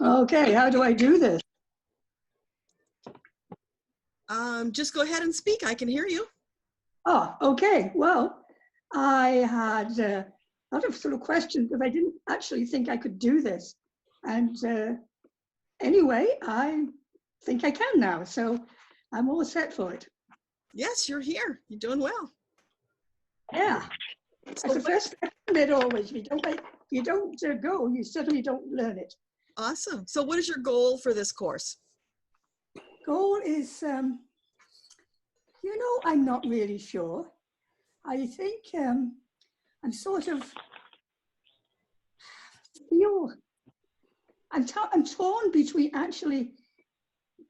Okay, how do I do this? Just go ahead and speak. I can hear you. Oh, okay. Well, I had a lot of sort of questions because I didn't actually think I could do this. And anyway, I think I can now. So I'm all set for it. Yes, you're here. You're doing well. Yeah. So That's the first step in it always. If you don't go, you certainly don't learn it. awesome. So what is your goal for this course? Goal is, I'm not really sure. I think I'm sort of I'm torn between actually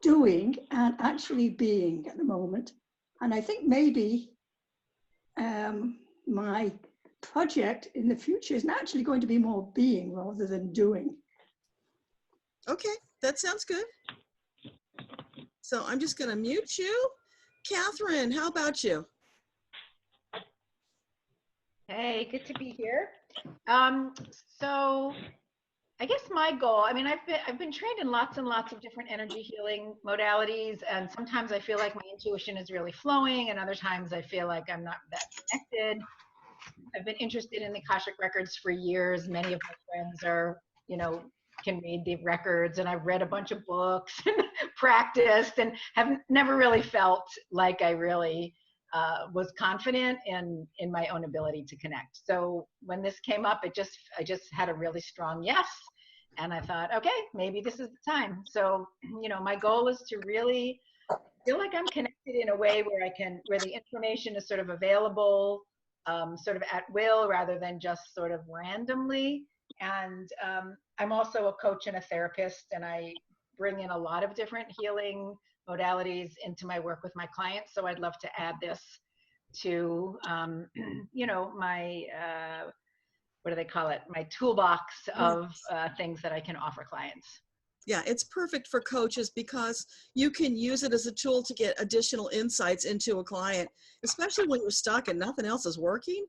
doing and actually being at the moment. And I think maybe my project in the future is naturally going to be more being rather than doing. Okay, that sounds good. So I'm just going to mute you. Catherine, how about you? Hey, good to be here. So I guess my goal, I mean, I've been trained in lots and lots of different energy healing modalities, and sometimes I feel like my intuition is really flowing, and other times I feel like I'm not that connected. I've been interested in the Akashic records for years. Many of my friends are, can read the records, and I've read a bunch of books and practiced, and have never really felt like I really was confident in my own ability to connect. So when this came up, I just had a really strong yes. And I thought, okay, maybe this is the time. So, my goal is to really feel like I'm connected in a way where the information is sort of available, sort of at will rather than just sort of randomly. And I'm also a coach and a therapist, and I bring in a lot of different healing modalities into my work with my clients. So I'd love to add this to, my, what do they call it? My toolbox of things that I can offer clients. Yeah, it's perfect for coaches because you can use it as a tool to get additional insights into a client, especially when you're stuck and nothing else is working.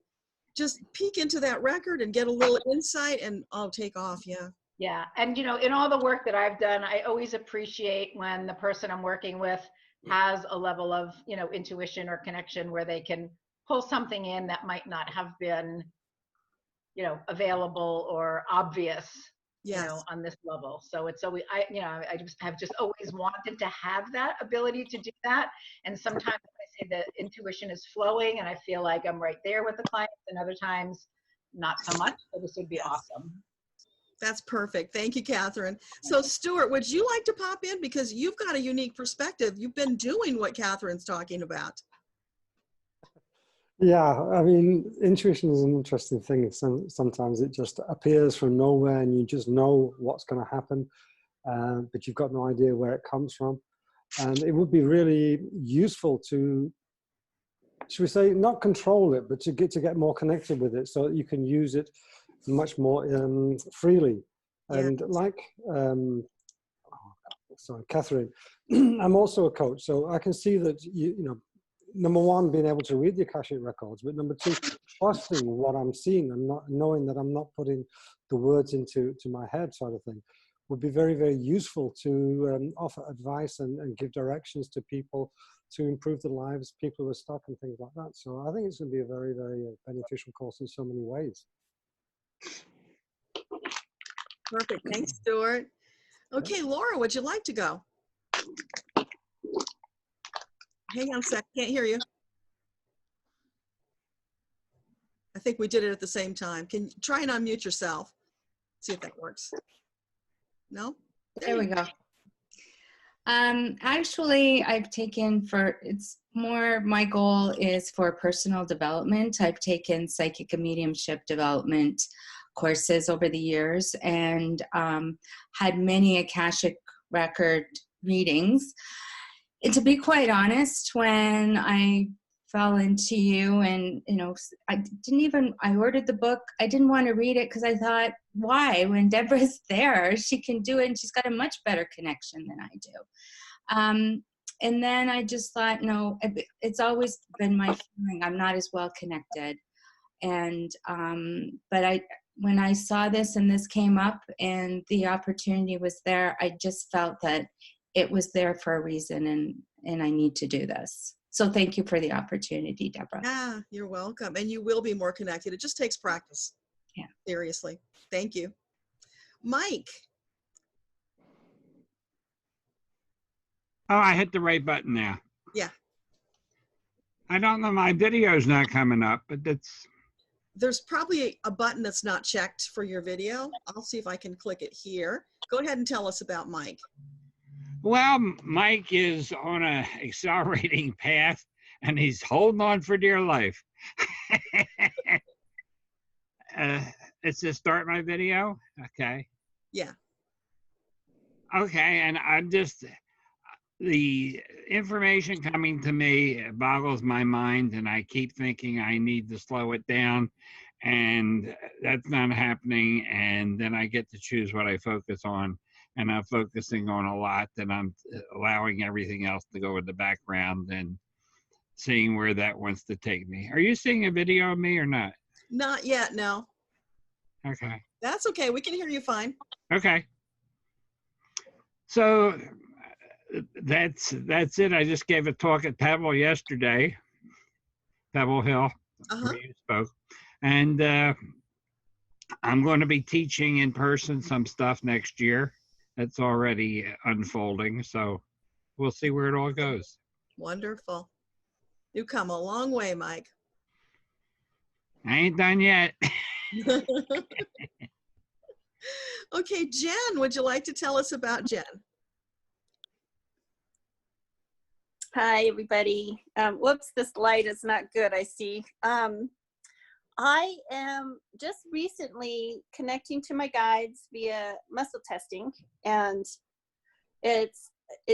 Just peek into that record and get a little insight and I'll take off. Yeah. Yeah. And, in all the work that I've done, I always appreciate when the person I'm working with has a level of, intuition or connection where they can pull something in that might not have been, available or obvious, Yes. on this level. So it's always, I have just always wanted to have that ability to do that. And sometimes I say that intuition is flowing and I feel like I'm right there with the clients, and other times not so much. So this would be awesome. That's perfect. Thank you, Catherine. So Stuart, would you like to pop in? Because you've got a unique perspective. You've been doing what Catherine's talking about. Yeah, I mean, intuition is an interesting thing. Sometimes it just appears from nowhere and you just know what's going to happen, but you've got no idea where it comes from. And it would be really useful to, should we say, not control it, but to get more connected with it so that you can use it much more freely. And like, sorry, Catherine, I'm also a coach, so I can see that, number one, being able to read the Akashic records, but number two, trusting what I'm seeing and not knowing that I'm not putting the words into my head sort of thing would be very, very useful to offer advice and give directions to people to improve the lives of people who are stuck and things like that. So I think it's going to be a very, very beneficial course in so many ways. Perfect. Thanks, Stuart. Okay, Laura, would you like to go? Hang on a sec. Can't hear you. I think we did it at the same time. Can you try and unmute yourself? See if that works. No? There we go. Actually, I've taken it's more, my goal is for personal development. I've taken psychic and mediumship development courses over the years and had many Akashic record readings. And to be quite honest, when I fell into you and, I ordered the book. I didn't want to read it because I thought, why? When Deborah's there, she can do it and she's got a much better connection than I do. And then I just thought, no, it's always been my feeling I'm not as well connected. And, but when I saw this and this came up and the opportunity was there, I just felt that it was there for a reason, and I need to do this. So thank you for the opportunity, Deborah. Yeah, you're welcome. And you will be more connected. It just takes practice. Yeah. Seriously. Thank you. Mike. Oh, I hit the right button now. Yeah. I don't know, my video's not coming up, but that's, There's probably a button that's not checked for your video. I'll see if I can click it here. Go ahead and tell us about Mike. well, Mike is on a accelerating path and he's holding on for dear life. It's to start my video. Okay. Yeah. Okay. And I'm just, the information coming to me boggles my mind, and I keep thinking I need to slow it down, and that's not happening. And then I get to choose what I focus on, and I'm focusing on a lot, and I'm allowing everything else to go in the background and seeing where that wants to take me. Are you seeing a video of me or not? Not yet, no. Okay. That's okay. We can hear you fine. Okay. So that's it. I just gave a talk at Pebble yesterday, Pebble Hill, where you spoke. And I'm going to be teaching in person some stuff next year. That's already unfolding. So we'll see where it all goes. Wonderful. You come a long way, Mike. I ain't done yet. Okay, Jen, would you like to tell us about Jen? Hi, everybody. Whoops, this light is not good, I see. I am just recently connecting to my guides via muscle testing, and it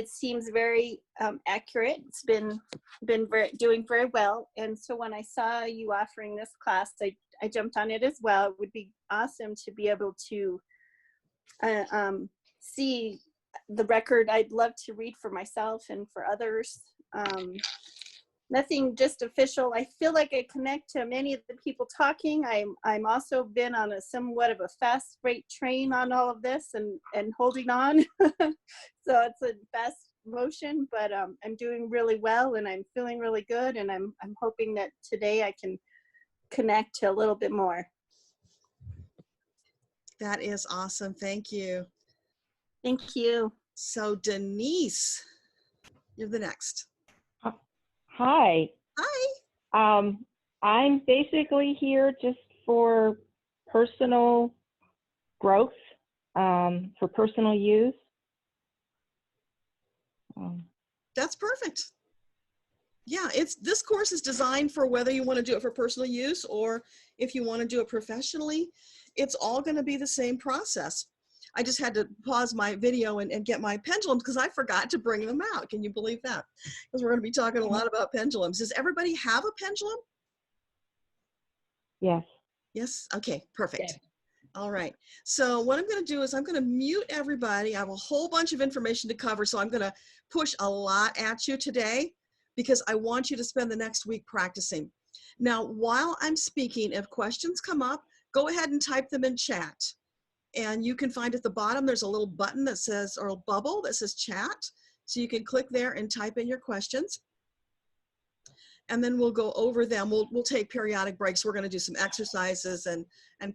seems very accurate. It's been doing very well. And so when I saw you offering this class, I jumped on it as well. It would be awesome to be able to see the record. I'd love to read for myself and for others. Nothing just official. I feel like I connect to many of the people talking. I'm also been on a somewhat of a fast freight train on all of this and holding on. So it's a fast motion, but I'm doing really well and I'm feeling really good, and I'm hoping that today I can connect to a little bit more. That is awesome. Thank you. Thank you. So Denise, you're the next. Hi. Hi. I'm basically here just for personal growth, for personal use. That's perfect. Yeah, this course is designed for whether you want to do it for personal use or if you want to do it professionally. It's all going to be the same process. I just had to pause my video and get my pendulums because I forgot to bring them out. Can you believe that? Because we're going to be talking a lot about pendulums. Does everybody have a pendulum? Yes. Yes? Okay, perfect. All right. So what I'm going to do is I'm going to mute everybody. I have a whole bunch of information to cover, so I'm going to push a lot at you today because I want you to spend the next week practicing. Now, while I'm speaking, if questions come up, go ahead and type them in chat. And you can find at the bottom, there's a little button that says, or a bubble that says chat. So you can click there and type in your questions. And then we'll go over them. We'll take periodic breaks. We're going to do some exercises and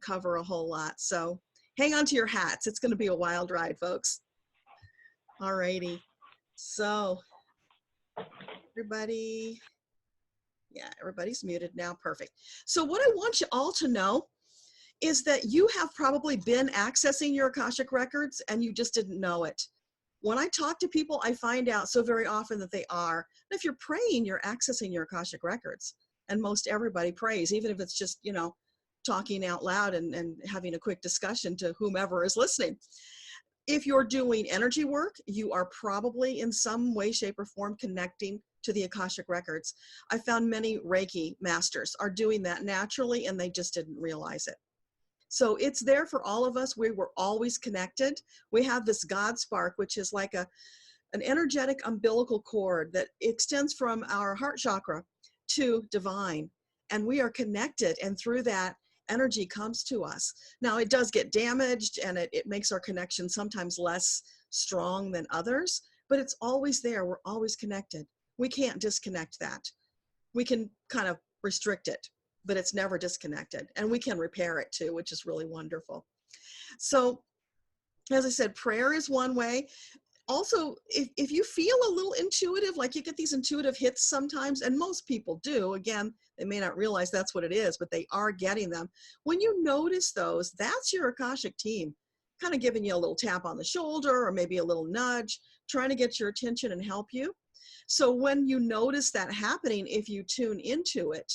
cover a whole lot. So hang on to your hats. It's going to be a wild ride, folks. All righty. So everybody, yeah, everybody's muted now. Perfect. So what I want you all to know is that you have probably been accessing your Akashic records and you just didn't know it. When I talk to people, I find out so very often that they are. And if you're praying, you're accessing your Akashic records. And most everybody prays, even if it's just, talking out loud and having a quick discussion to whomever is listening. If you're doing energy work, you are probably in some way, shape, or form connecting to the Akashic records. I found many Reiki masters are doing that naturally and they just didn't realize it. So it's there for all of us. We were always connected. We have this God spark, which is like an energetic umbilical cord that extends from our heart chakra to divine. And we are connected. And through that, energy comes to us. Now it does get damaged and it makes our connection sometimes less strong than others, but it's always there. We're always connected. We can't disconnect that. We can kind of restrict it, but it's never disconnected. And we can repair it too, which is really wonderful. So as I said, prayer is one way. Also, if you feel a little intuitive, like you get these intuitive hits sometimes, and most people do, again, they may not realize that's what it is, but they are getting them. When you notice those, that's your Akashic team kind of giving you a little tap on the shoulder or maybe a little nudge, trying to get your attention and help you. So when you notice that happening, if you tune into it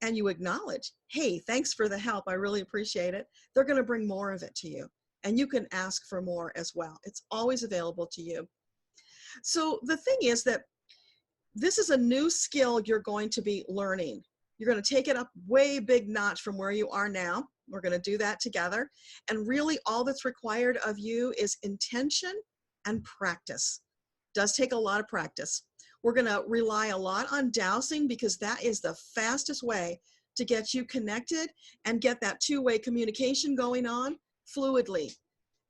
and you acknowledge, hey, thanks for the help, I really appreciate it, they're going to bring more of it to you. And you can ask for more as well. It's always available to you. So the thing is that this is a new skill you're going to be learning. You're going to take it up way big notch from where you are now. We're going to do that together. And really all that's required of you is intention and practice. It does take a lot of practice. We're going to rely a lot on dowsing because that is the fastest way to get you connected and get that two-way communication going on fluidly.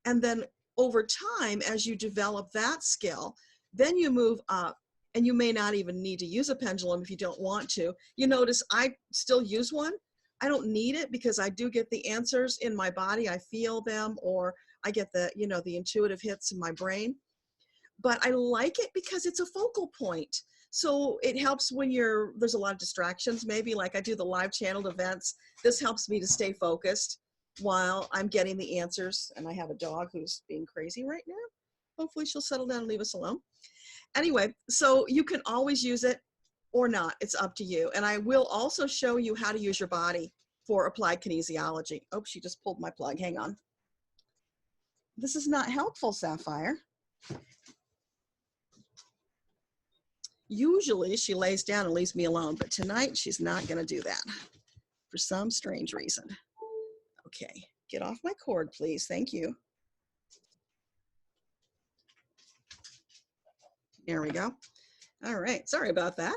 And then over time, as you develop that skill, then you move up, and you may not even need to use a pendulum if you don't want to. You notice I still use one. I don't need it because I do get the answers in my body. I feel them, or I get the, you know, the intuitive hits in my brain. But I like it because it's a focal point. So it helps when there's a lot of distractions, maybe like I do the live channeled events. This helps me to stay focused while I'm getting the answers. And I have a dog who's being crazy right now. Hopefully she'll settle down and leave us alone. Anyway, so you can always use it or not. It's up to you. And I will also show you how to use your body for applied kinesiology. Oh, she just pulled my plug. Hang on. This is not helpful, Sapphire. Usually she lays down and leaves me alone, but tonight she's not going to do that for some strange reason. Okay, get off my cord, please. Thank you. There we go. All right, sorry about that.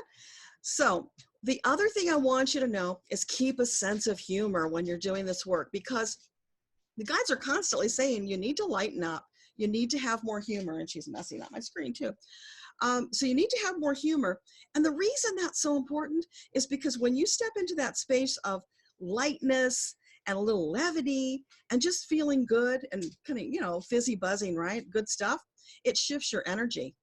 So the other thing I want you to know is keep a sense of humor when you're doing this work, because the guides are constantly saying you need to lighten up. You need to have more humor, and she's messing up my screen too. So you need to have more humor. And the reason that's so important is because when you step into that space of lightness and a little levity and just feeling good and kind of, you know, fizzy buzzing, right? Good stuff. It shifts your energy,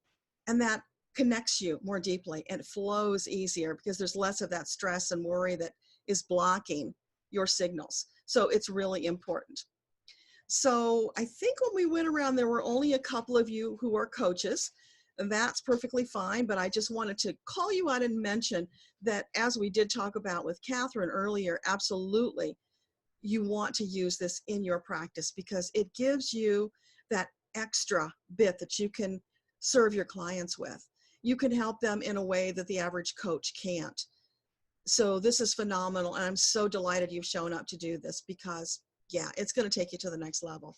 and that connects you more deeply, and it flows easier because there's less of that stress and worry that is blocking your signals. So it's really important. So I think when we went around, there were only a couple of you who are coaches. And that's perfectly fine, but I just wanted to call you out and mention that, as we did talk about with Catherine earlier, absolutely, you want to use this in your practice because it gives you that extra bit that you can serve your clients with. You can help them in a way that the average coach can't. So this is phenomenal, and I'm so delighted you've shown up to do this because, yeah, it's going to take you to the next level.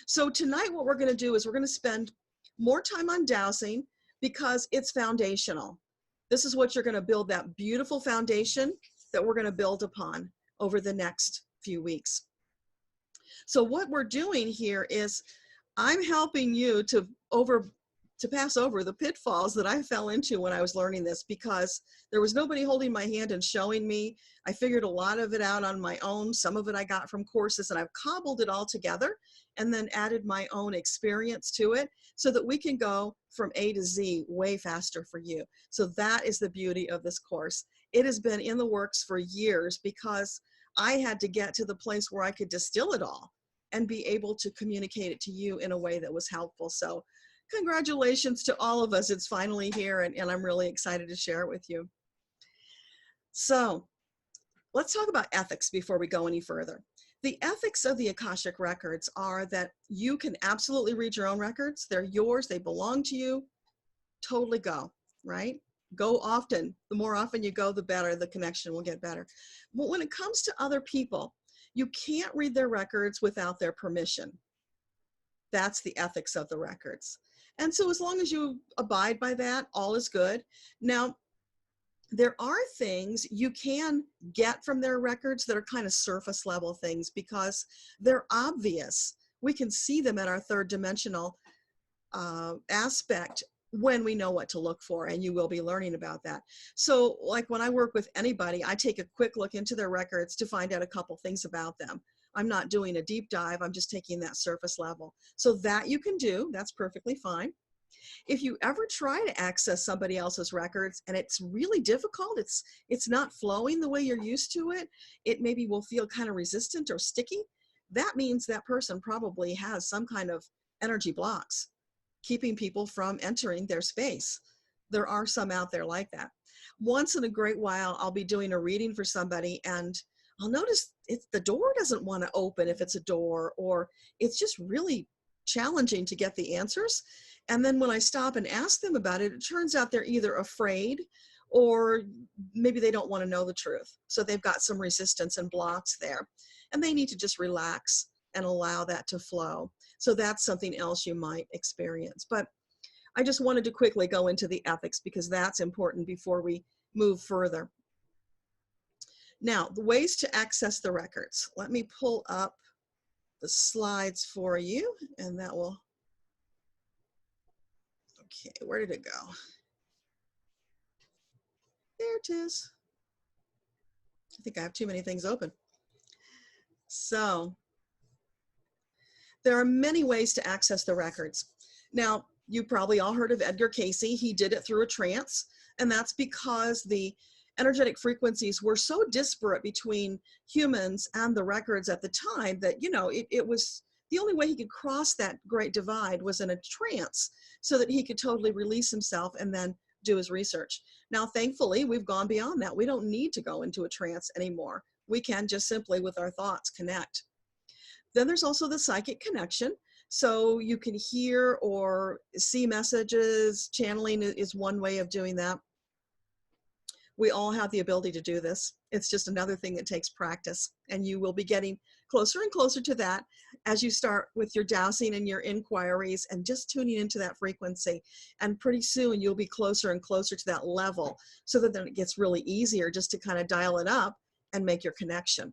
So tonight what we're going to do is we're going to spend more time on dowsing because it's foundational. This is what you're going to build, that beautiful foundation that we're going to build upon over the next few weeks. So what we're doing here is I'm helping you to pass over the pitfalls that I fell into when I was learning this, because there was nobody holding my hand and showing me. I figured a lot of it out on my own. Some of it I got from courses, and I've cobbled it all together and then added my own experience to it so that we can go from A to Z way faster for you. So that is the beauty of this course. It has been in the works for years because I had to get to the place where I could distill it all and be able to communicate it to you in a way that was helpful. So congratulations to all of us. It's finally here, and I'm really excited to share it with you. So let's talk about ethics before we go any further. The ethics of the Akashic records are that you can absolutely read your own records. They're yours. They belong to you. Totally go, right? Go often. The more often you go, the better. The connection will get better. But when it comes to other people, you can't read their records without their permission. That's the ethics of the records. And so as long as you abide by that, all is good. Now, there are things you can get from their records that are kind of surface level things because they're obvious. We can see them in our third dimensional aspect when we know what to look for, and you will be learning about that. So like when I work with anybody, I take a quick look into their records to find out a couple things about them. I'm not doing a deep dive, I'm just taking that surface level. So that you can do, that's perfectly fine. If you ever try to access somebody else's records and it's really difficult, it's not flowing the way you're used to it, it maybe will feel kind of resistant or sticky, that means that person probably has some kind of energy blocks keeping people from entering their space. There are some out there like that. Once in a great while, I'll be doing a reading for somebody and I'll notice the door doesn't want to open if it's a door, or it's just really challenging to get the answers. And then when I stop and ask them about it, it turns out they're either afraid or maybe they don't want to know the truth. So they've got some resistance and blocks there. And they need to just relax and allow that to flow. So that's something else you might experience. But I just wanted to quickly go into the ethics because that's important before we move further. Now, the ways to access the records. Let me pull up the slides for you, and that will, okay, where did it go? There it is. I think I have too many things open. So there are many ways to access the records. Now, you probably all heard of Edgar Cayce. He did it through a trance, and that's because the energetic frequencies were so disparate between humans and the records at the time that, you know, it was the only way he could cross that great divide was in a trance so that he could totally release himself and then do his research. Now, thankfully, we've gone beyond that. We don't need to go into a trance anymore. We can just simply with our thoughts connect. Then there's also the psychic connection. So you can hear or see messages. Channeling is one way of doing that. We all have the ability to do this. It's just another thing that takes practice. And you will be getting closer and closer to that as you start with your dowsing and your inquiries and just tuning into that frequency. And pretty soon you'll be closer and closer to that level so that then it gets really easier just to kind of dial it up and make your connection.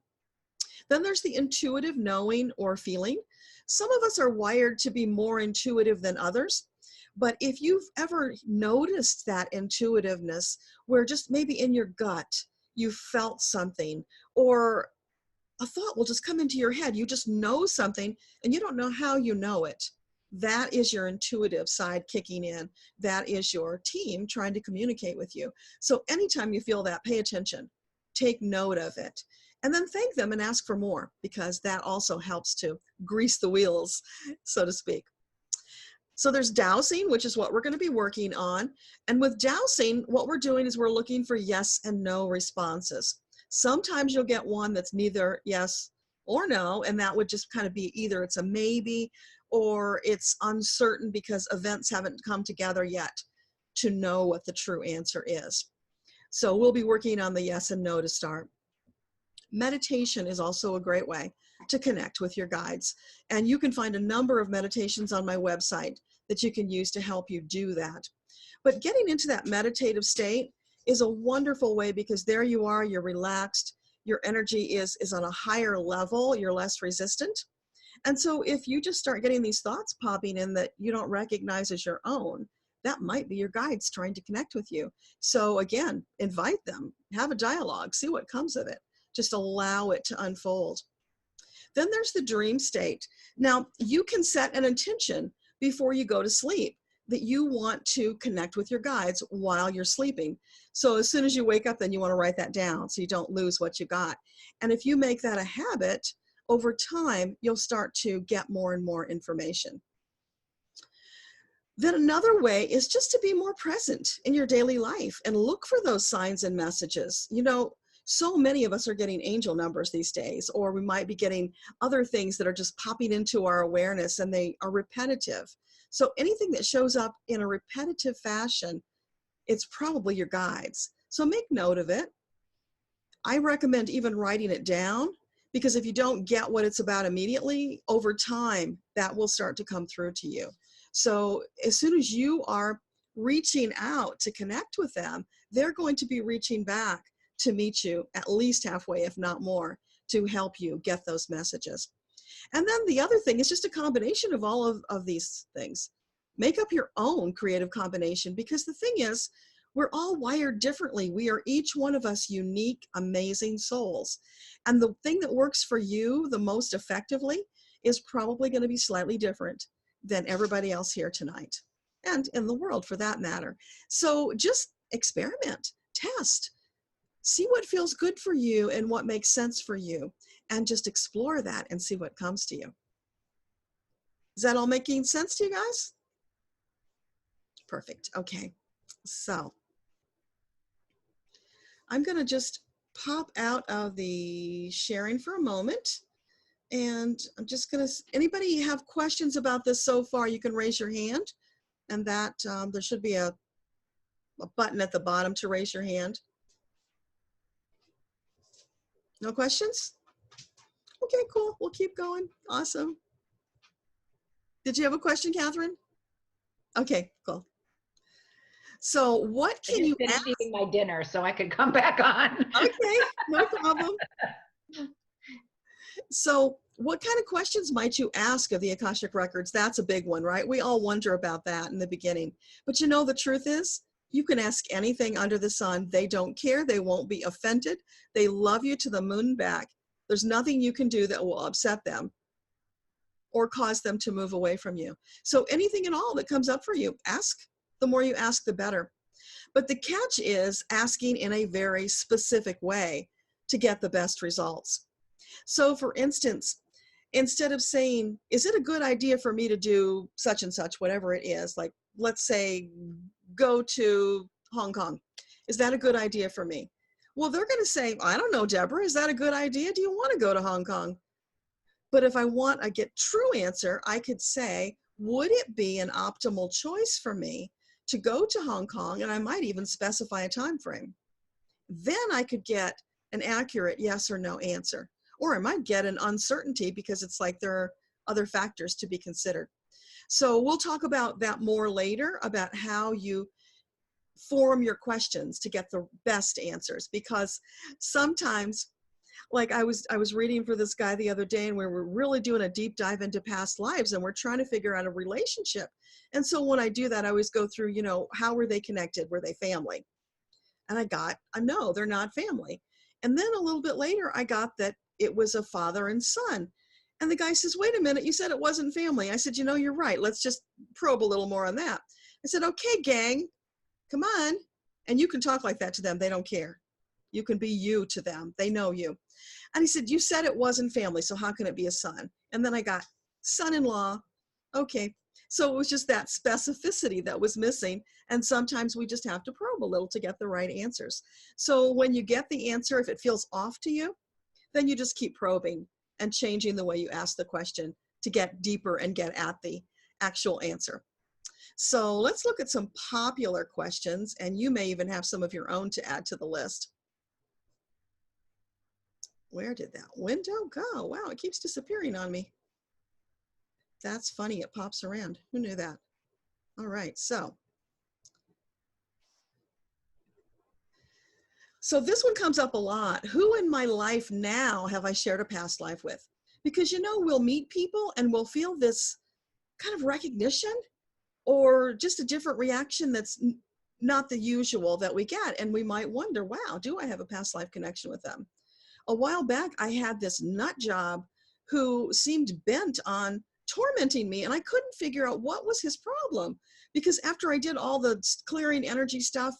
Then there's the intuitive knowing or feeling. Some of us are wired to be more intuitive than others. But if you've ever noticed that intuitiveness where just maybe in your gut you felt something, or a thought will just come into your head, you just know something and you don't know how you know it, that is your intuitive side kicking in. That is your team trying to communicate with you. So anytime you feel that, pay attention, take note of it, and then thank them and ask for more, because that also helps to grease the wheels, so to speak. So there's dowsing, which is what we're going to be working on. And with dowsing, what we're doing is we're looking for yes and no responses. Sometimes you'll get one that's neither yes or no, and that would just kind of be either it's a maybe or it's uncertain because events haven't come together yet to know what the true answer is. So we'll be working on the yes and no to start. Meditation is also a great way to connect with your guides. And you can find a number of meditations on my website that you can use to help you do that. But getting into that meditative state is a wonderful way, because there you are, you're relaxed, your energy is on a higher level, you're less resistant. And so if you just start getting these thoughts popping in that you don't recognize as your own, that might be your guides trying to connect with you. So again, invite them, have a dialogue, see what comes of it. Just allow it to unfold. Then there's the dream state. Now, you can set an intention before you go to sleep that you want to connect with your guides while you're sleeping. So as soon as you wake up, then you want to write that down so you don't lose what you got. And if you make that a habit, over time, you'll start to get more and more information. Then another way is just to be more present in your daily life and look for those signs and messages. You know, so many of us are getting angel numbers these days, or we might be getting other things that are just popping into our awareness and they are repetitive. So anything that shows up in a repetitive fashion, it's probably your guides. So make note of it. I recommend even writing it down, because if you don't get what it's about immediately, over time, that will start to come through to you. So as soon as you are reaching out to connect with them, they're going to be reaching back to meet you at least halfway, if not more, to help you get those messages. And then the other thing is just a combination of all of these things. Make up your own creative combination, because the thing is, we're all wired differently. We are each one of us unique, amazing souls. And the thing that works for you the most effectively is probably going to be slightly different than everybody else here tonight, and in the world for that matter. So just experiment, test, see what feels good for you and what makes sense for you, and just explore that and see what comes to you. Is that all making sense to you guys? Perfect. Okay. So I'm going to just pop out of the sharing for a moment. And I'm just going to, anybody have questions about this so far, you can raise your hand. And that there should be a button at the bottom to raise your hand. No questions? Okay, cool. We'll keep going. Awesome. Did you have a question, Catherine? Okay, cool. So what can you finish ask? eating my dinner so I could come back on. Okay, no problem. So what kind of questions might you ask of the Akashic Records? That's a big one, right? We all wonder about that in the beginning. But you know, the truth is, you can ask anything under the sun. They don't care. They won't be offended. They love you to the moon and back. There's nothing you can do that will upset them or cause them to move away from you. So anything at all that comes up for you, ask. The more you ask, the better. But the catch is asking in a very specific way to get the best results. So for instance, instead of saying, is it a good idea for me to do such and such, whatever it is, like let's say go to Hong Kong. Is that a good idea for me? Well, they're going to say, I don't know, Deborah, is that a good idea? Do you want to go to Hong Kong? But if I want a get true answer, I could say, would it be an optimal choice for me to go to Hong Kong? And I might even specify a time frame. Then I could get an accurate yes or no answer. Or I might get an uncertainty because it's like there are other factors to be considered. So we'll talk about that more later, about how you form your questions to get the best answers. Because sometimes, like I was reading for this guy the other day, and we were really doing a deep dive into past lives, and we're trying to figure out a relationship. And so when I do that, I always go through, you know, how were they connected? Were they family? And I got a no, they're not family. And then a little bit later, I got that it was a father and son. And the guy says, wait a minute, you said it wasn't family. I said, you know, you're right. Let's just probe a little more on that. I said, okay, gang, come on. And you can talk like that to them. They don't care. You can be you to them. They know you. And he said, you said it wasn't family, so how can it be a son? And then I got son-in-law. Okay. So it was just that specificity that was missing. And sometimes we just have to probe a little to get the right answers. So when you get the answer, if it feels off to you, then you just keep probing and changing the way you ask the question to get deeper and get at the actual answer. So let's look at some popular questions, and you may even have some of your own to add to the list. Where did that window go? Wow, it keeps disappearing on me. That's funny, it pops around. Who knew that? All right, so this one comes up a lot. Who in my life now have I shared a past life with? Because, you know, we'll meet people and we'll feel this kind of recognition or just a different reaction that's not the usual that we get. And we might wonder, wow, do I have a past life connection with them? A while back, I had this nut job who seemed bent on tormenting me, and I couldn't figure out what was his problem, because after I did all the clearing energy stuff,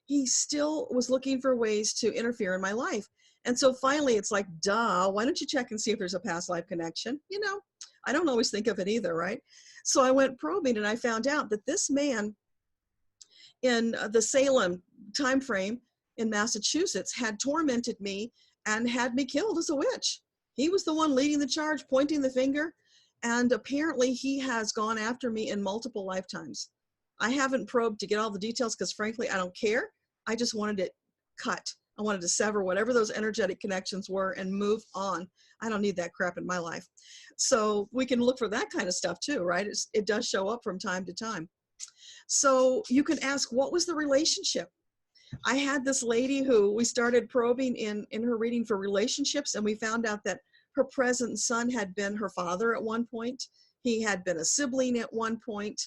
he still was looking for ways to interfere in my life. And so finally it's like, duh, why don't you check and see if there's a past life connection? You know, I don't always think of it either, right? So I went probing, and I found out that this man in the Salem time frame in Massachusetts had tormented me and had me killed as a witch. He was the one leading the charge, pointing the finger. And apparently he has gone after me in multiple lifetimes. I haven't probed to get all the details because frankly, I don't care. I just wanted it cut. I wanted to sever whatever those energetic connections were and move on. I don't need that crap in my life. So we can look for that kind of stuff too, right? It does show up from time to time. So you can ask, what was the relationship? I had this lady who we started probing in her reading for relationships, and we found out that her present son had been her father at one point. He had been a sibling at one point.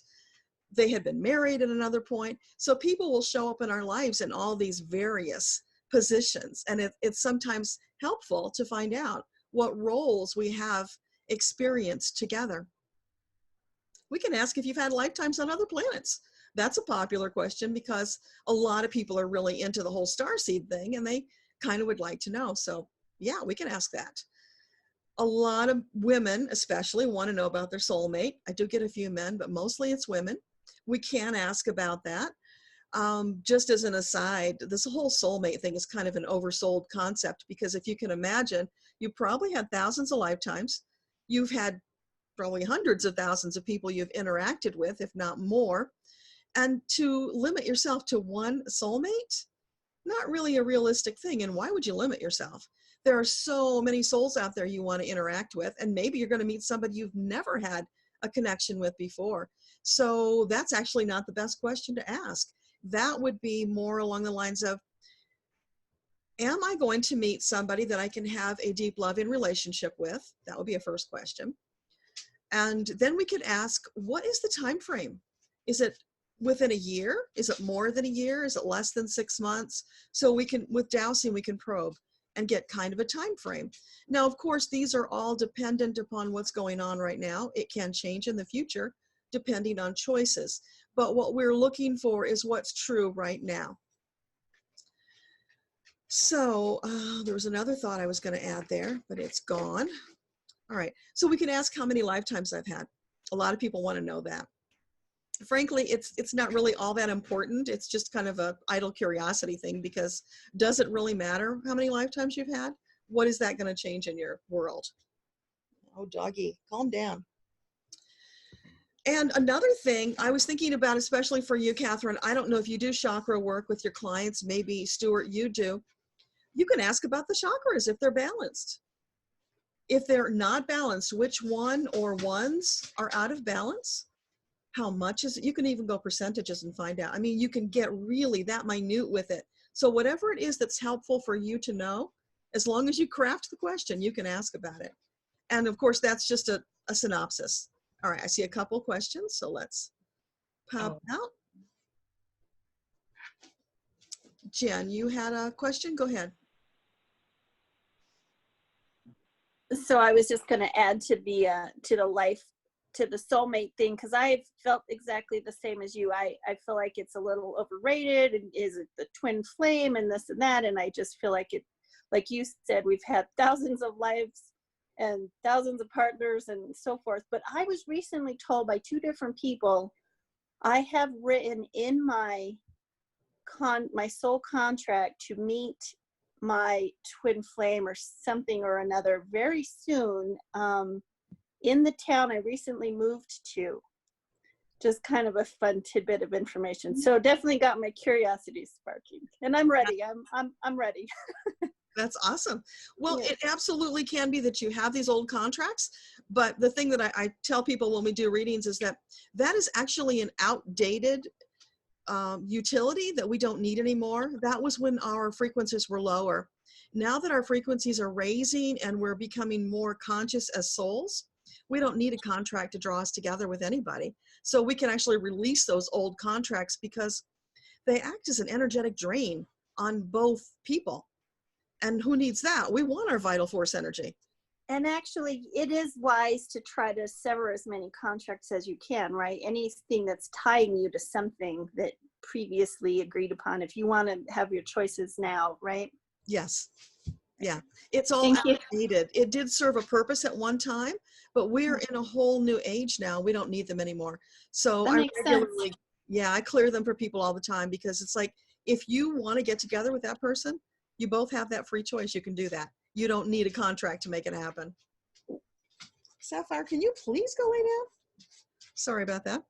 They had been married at another point. So people will show up in our lives in all these various positions, and it's sometimes helpful to find out what roles we have experienced together. We can ask if you've had lifetimes on other planets. That's a popular question because a lot of people are really into the whole starseed thing and they kind of would like to know. So yeah, we can ask that. A lot of women especially want to know about their soulmate. I do get a few men, but mostly it's women. We can ask about that. Just as an aside, this whole soulmate thing is kind of an oversold concept because if you can imagine, you probably had thousands of lifetimes. You've had probably hundreds of thousands of people you've interacted with, if not more. And to limit yourself to one soulmate, not really a realistic thing. And why would you limit yourself? There are so many souls out there you want to interact with, and maybe you're going to meet somebody you've never had a connection with before. So that's actually not the best question to ask. That would be more along the lines of, am I going to meet somebody that I can have a deep loving relationship with? That would be a first question. And then we could ask, what is the time frame? Is it within a year? Is it more than a year? Is it less than 6 months? So we can, with dowsing, we can probe and get kind of a time frame. Now, of course, these are all dependent upon what's going on right now. It can change in the future depending on choices. But what we're looking for is what's true right now. So there was another thought I was going to add there, but it's gone. All right, so we can ask how many lifetimes I've had. A lot of people want to know that. Frankly, it's not really all that important. It's just kind of a idle curiosity thing because does it really matter how many lifetimes you've had? What is that going to change in your world? Oh, doggy, calm down. And another thing I was thinking about, especially for you, Catherine, I don't know if you do chakra work with your clients, maybe Stuart, you do. You can ask about the chakras if they're balanced. If they're not balanced, which one or ones are out of balance? How much is it? You can even go percentages and find out. I mean, you can get really that minute with it. So whatever it is that's helpful for you to know, as long as you craft the question, you can ask about it. And of course, that's just a synopsis. All right, I see a couple questions, so let's pop out. Jen, you had a question? Go ahead. So I was just going to add to the soulmate thing, because I felt exactly the same as you. I feel like it's a little overrated, and is it the twin flame and this and that, and I just feel like it, like you said, we've had thousands of lives and thousands of partners and so forth. But I was recently told by 2 different people, I have written in my soul contract to meet my twin flame or something or another very soon, in the town I recently moved to. Just kind of a fun tidbit of information. So definitely got my curiosity sparking, and I'm ready. I'm ready. That's awesome. Well, Yeah. It absolutely can be that you have these old contracts, but the thing that I tell people when we do readings is that is actually an outdated utility that we don't need anymore. That was when our frequencies were lower. Now that our frequencies are raising and we're becoming more conscious as souls, we don't need a contract to draw us together with anybody. So we can actually release those old contracts because they act as an energetic drain on both people. And who needs that? We want our vital force energy. And actually, it is wise to try to sever as many contracts as you can, right? Anything that's tying you to something that previously agreed upon, if you want to have your choices now, right? Yes. Yeah. It's all outdated. It did serve a purpose at one time, but we're in a whole new age now. We don't need them anymore. So That I makes regularly, sense. I clear them for people all the time because it's like, if you want to get together with that person, you both have that free choice. You can do that. You don't need a contract to make it happen. Sapphire, can you please go lay down? Sorry about that.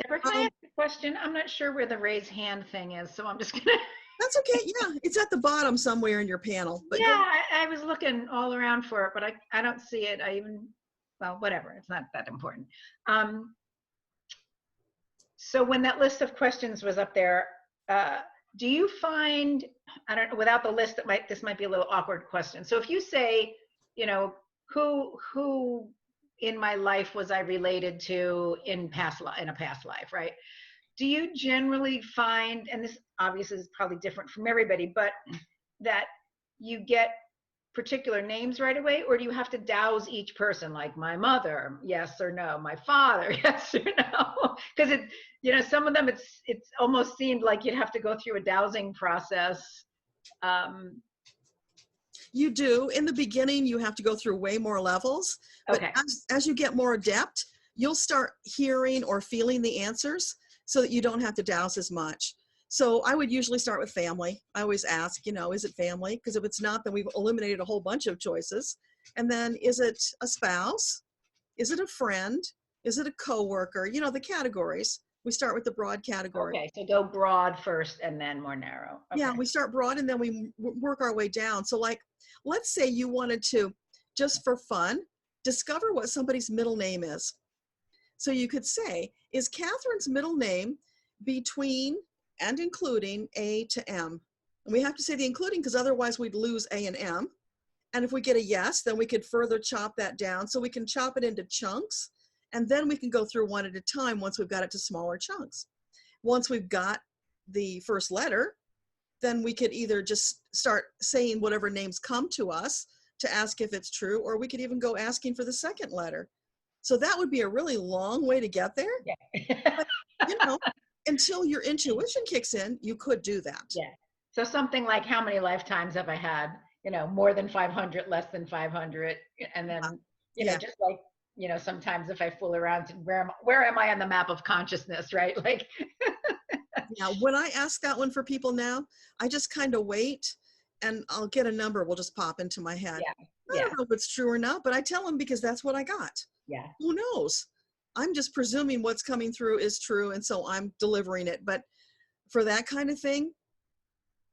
Deborah, can I ask a question? I'm not sure where the raise hand thing is, so I'm just gonna. That's okay. Yeah, it's at the bottom somewhere in your panel. But Yeah, I was looking all around for it, but I don't see it. Well, whatever. It's not that important. So when that list of questions was up there, do you find, I don't know, without the list, this might be a little awkward question. So if you say, you know, who in my life was I related to in a past life, right? Do you generally find, and this obviously is probably different from everybody, but that you get particular names right away, or do you have to douse each person, like my mother, yes or no, my father, yes or no? Because it, you know, some of them it's almost seemed like you'd have to go through a dowsing process. You do. In the beginning, you have to go through way more levels. But Okay. as you get more adept, you'll start hearing or feeling the answers so that you don't have to douse as much. So I would usually start with family. I always ask, you know, is it family? Because if it's not, then we've eliminated a whole bunch of choices. And then is it a spouse? Is it a friend? Is it a coworker? You know, the categories. We start with the broad category. Okay, so go broad first and then more narrow. Okay. Yeah, we start broad and then we work our way down. So like, let's say you wanted to, just for fun, discover what somebody's middle name is. So you could say, is Catherine's middle name between and including A to M? And we have to say the including because otherwise we'd lose A and M. And if we get a yes, then we could further chop that down. So we can chop it into chunks and then we can go through one at a time once we've got it to smaller chunks. Once we've got the first letter, then we could either just start saying whatever names come to us to ask if it's true, or we could even go asking for the second letter. So that would be a really long way to get there. Yeah. But, you know, until your intuition kicks in, you could do that. Yeah. So something like, how many lifetimes have I had? You know, more than 500, less than 500, and then you know, just like, you know, sometimes if I fool around, where am I on the map of consciousness, right? Like. Yeah, when I ask that one for people now, I just kind of wait and I'll get a number will just pop into my head. Yeah. I don't know if it's true or not, but I tell them because that's what I got. Yeah. Who knows? I'm just presuming what's coming through is true, and so I'm delivering it. But for that kind of thing,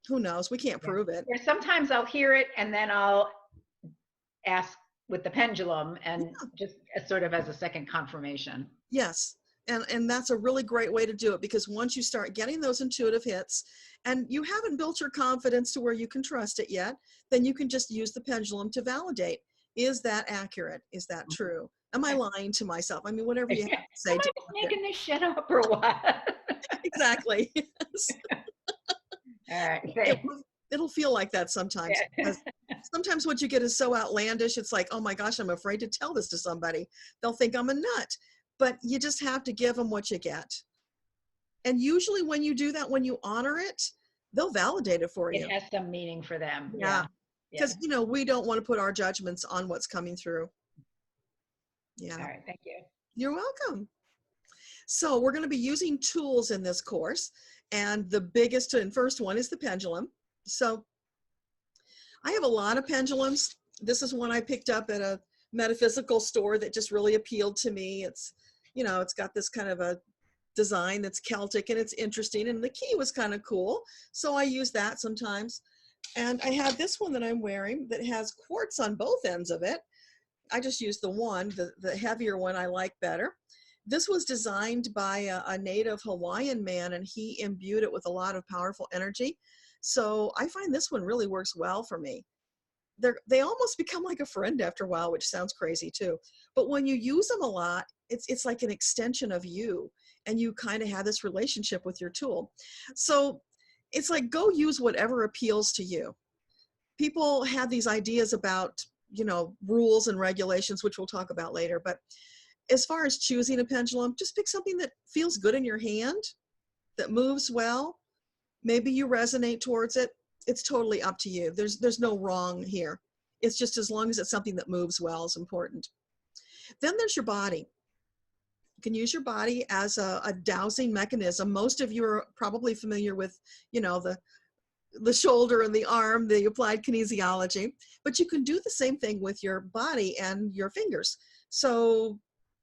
who knows? We can't prove it. Yeah, sometimes I'll hear it and then I'll ask with the pendulum and just sort of as a second confirmation. Yes. And that's a really great way to do it, because once you start getting those intuitive hits and you haven't built your confidence to where you can trust it yet, then you can just use the pendulum to validate. Is that accurate? Is that true? Am I lying to myself? I mean, whatever you have to say. Am I just making this shit up or what? Exactly. Yes. All right. It'll feel like that sometimes. Because sometimes what you get is so outlandish, it's like, oh my gosh, I'm afraid to tell this to somebody. They'll think I'm a nut. But you just have to give them what you get. And usually when you do that, when you honor it, they'll validate it for you. It has some meaning for them. Yeah. Because, you know, we don't want to put our judgments on what's coming through. Yeah. All right. Thank you. You're welcome. So we're going to be using tools in this course. And the biggest and first one is the pendulum. So I have a lot of pendulums. This is one I picked up at a metaphysical store that just really appealed to me. It's, you know, it's got this kind of a design that's Celtic and it's interesting, and the key was kind of cool. So I use that sometimes. And I have this one that I'm wearing that has quartz on both ends of it. I just use the one, the heavier one I like better. This was designed by a native Hawaiian man, and he imbued it with a lot of powerful energy. So I find this one really works well for me. They almost become like a friend after a while, which sounds crazy too. But when you use them a lot, it's like an extension of you, and you kind of have this relationship with your tool. So it's like, go use whatever appeals to you. People have these ideas about, you know, rules and regulations, which we'll talk about later. But as far as choosing a pendulum, just pick something that feels good in your hand, that moves well. Maybe you resonate towards it. It's totally up to you. There's no wrong here. It's just as long as it's something that moves well is important. Then there's your body. You can use your body as a dowsing mechanism. Most of you are probably familiar with, you know, the shoulder and the arm, the applied kinesiology, but you can do the same thing with your body and your fingers. So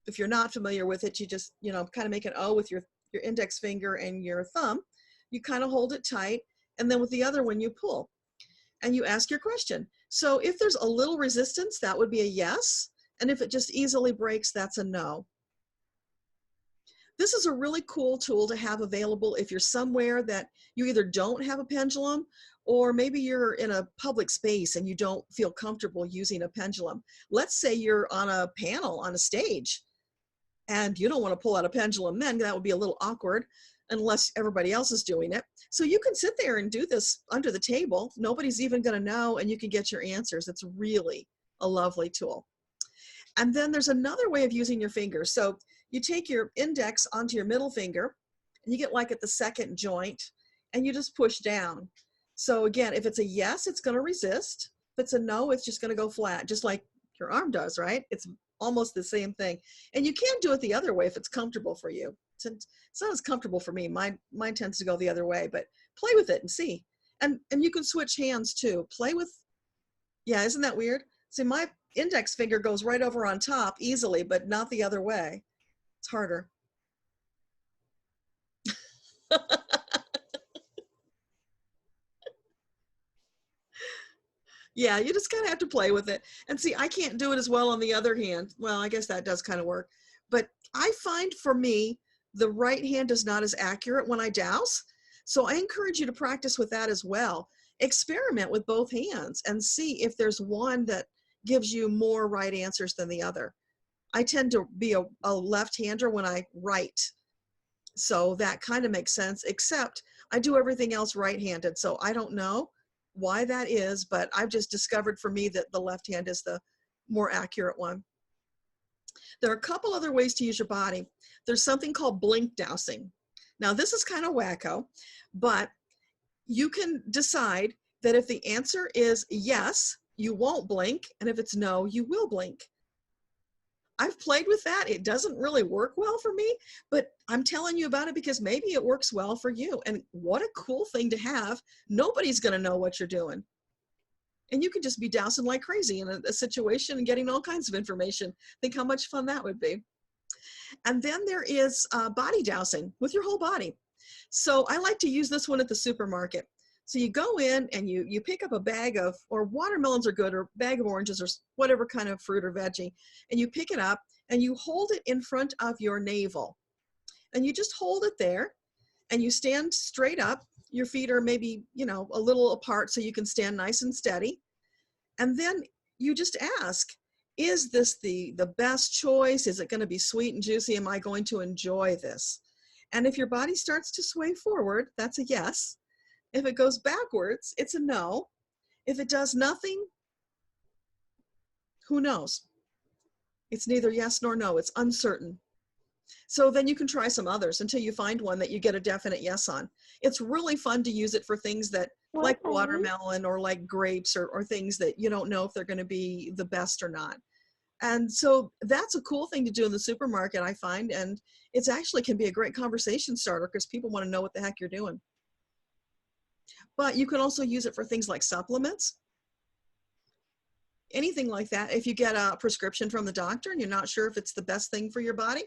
if you're not familiar with it, you just, you know, kind of make an O with your index finger and your thumb. You kind of hold it tight. And then with the other one, you pull and you ask your question. So if there's a little resistance, that would be a yes. And if it just easily breaks, that's a no. This is a really cool tool to have available if you're somewhere that you either don't have a pendulum, or maybe you're in a public space and you don't feel comfortable using a pendulum. Let's say you're on a panel on a stage and you don't want to pull out a pendulum then. That would be a little awkward unless everybody else is doing it. So you can sit there and do this under the table. Nobody's even going to know, and you can get your answers. It's really a lovely tool. And then there's another way of using your fingers. So you take your index onto your middle finger, and you get like at the second joint, and you just push down. So again, if it's a yes, it's going to resist. If it's a no, it's just going to go flat, just like your arm does, right? It's almost the same thing. And you can do it the other way if it's comfortable for you. It's not as comfortable for me. Mine tends to go the other way, but play with it and see. And you can switch hands too. Play with, yeah, isn't that weird? See, my index finger goes right over on top easily, but not the other way. It's harder. Yeah, you just kind of have to play with it. And see, I can't do it as well on the other hand. Well, I guess that does kind of work. But I find for me, the right hand is not as accurate when I douse. So I encourage you to practice with that as well. Experiment with both hands and see if there's one that gives you more right answers than the other. I tend to be a left-hander when I write. So that kind of makes sense, except I do everything else right-handed. So I don't know why that is, but I've just discovered for me that the left hand is the more accurate one. There are a couple other ways to use your body. There's something called blink dowsing. Now this is kind of wacko, but you can decide that if the answer is yes, you won't blink, and if it's no, you will blink. I've played with that. It doesn't really work well for me, but I'm telling you about it because maybe it works well for you. And what a cool thing to have. Nobody's going to know what you're doing. And you can just be dousing like crazy in a situation and getting all kinds of information. Think how much fun that would be. And then there is body dousing with your whole body. So I like to use this one at the supermarket. So you go in and you pick up a bag of, or watermelons are good, or bag of oranges, or whatever kind of fruit or veggie, and you pick it up and you hold it in front of your navel. And you just hold it there and you stand straight up. Your feet are maybe, a little apart so you can stand nice and steady. And then you just ask, is this the best choice? Is it going to be sweet and juicy? Am I going to enjoy this? And if your body starts to sway forward, that's a yes. If it goes backwards, it's a no. If it does nothing, who knows? It's neither yes nor no. It's uncertain. So then you can try some others until you find one that you get a definite yes on. It's really fun to use it for things that, like watermelon or like grapes, or things that you don't know if they're going to be the best or not. And so that's a cool thing to do in the supermarket, I find. And it's actually can be a great conversation starter because people want to know what the heck you're doing. But you can also use it for things like supplements, anything like that. If you get a prescription from the doctor and you're not sure if it's the best thing for your body,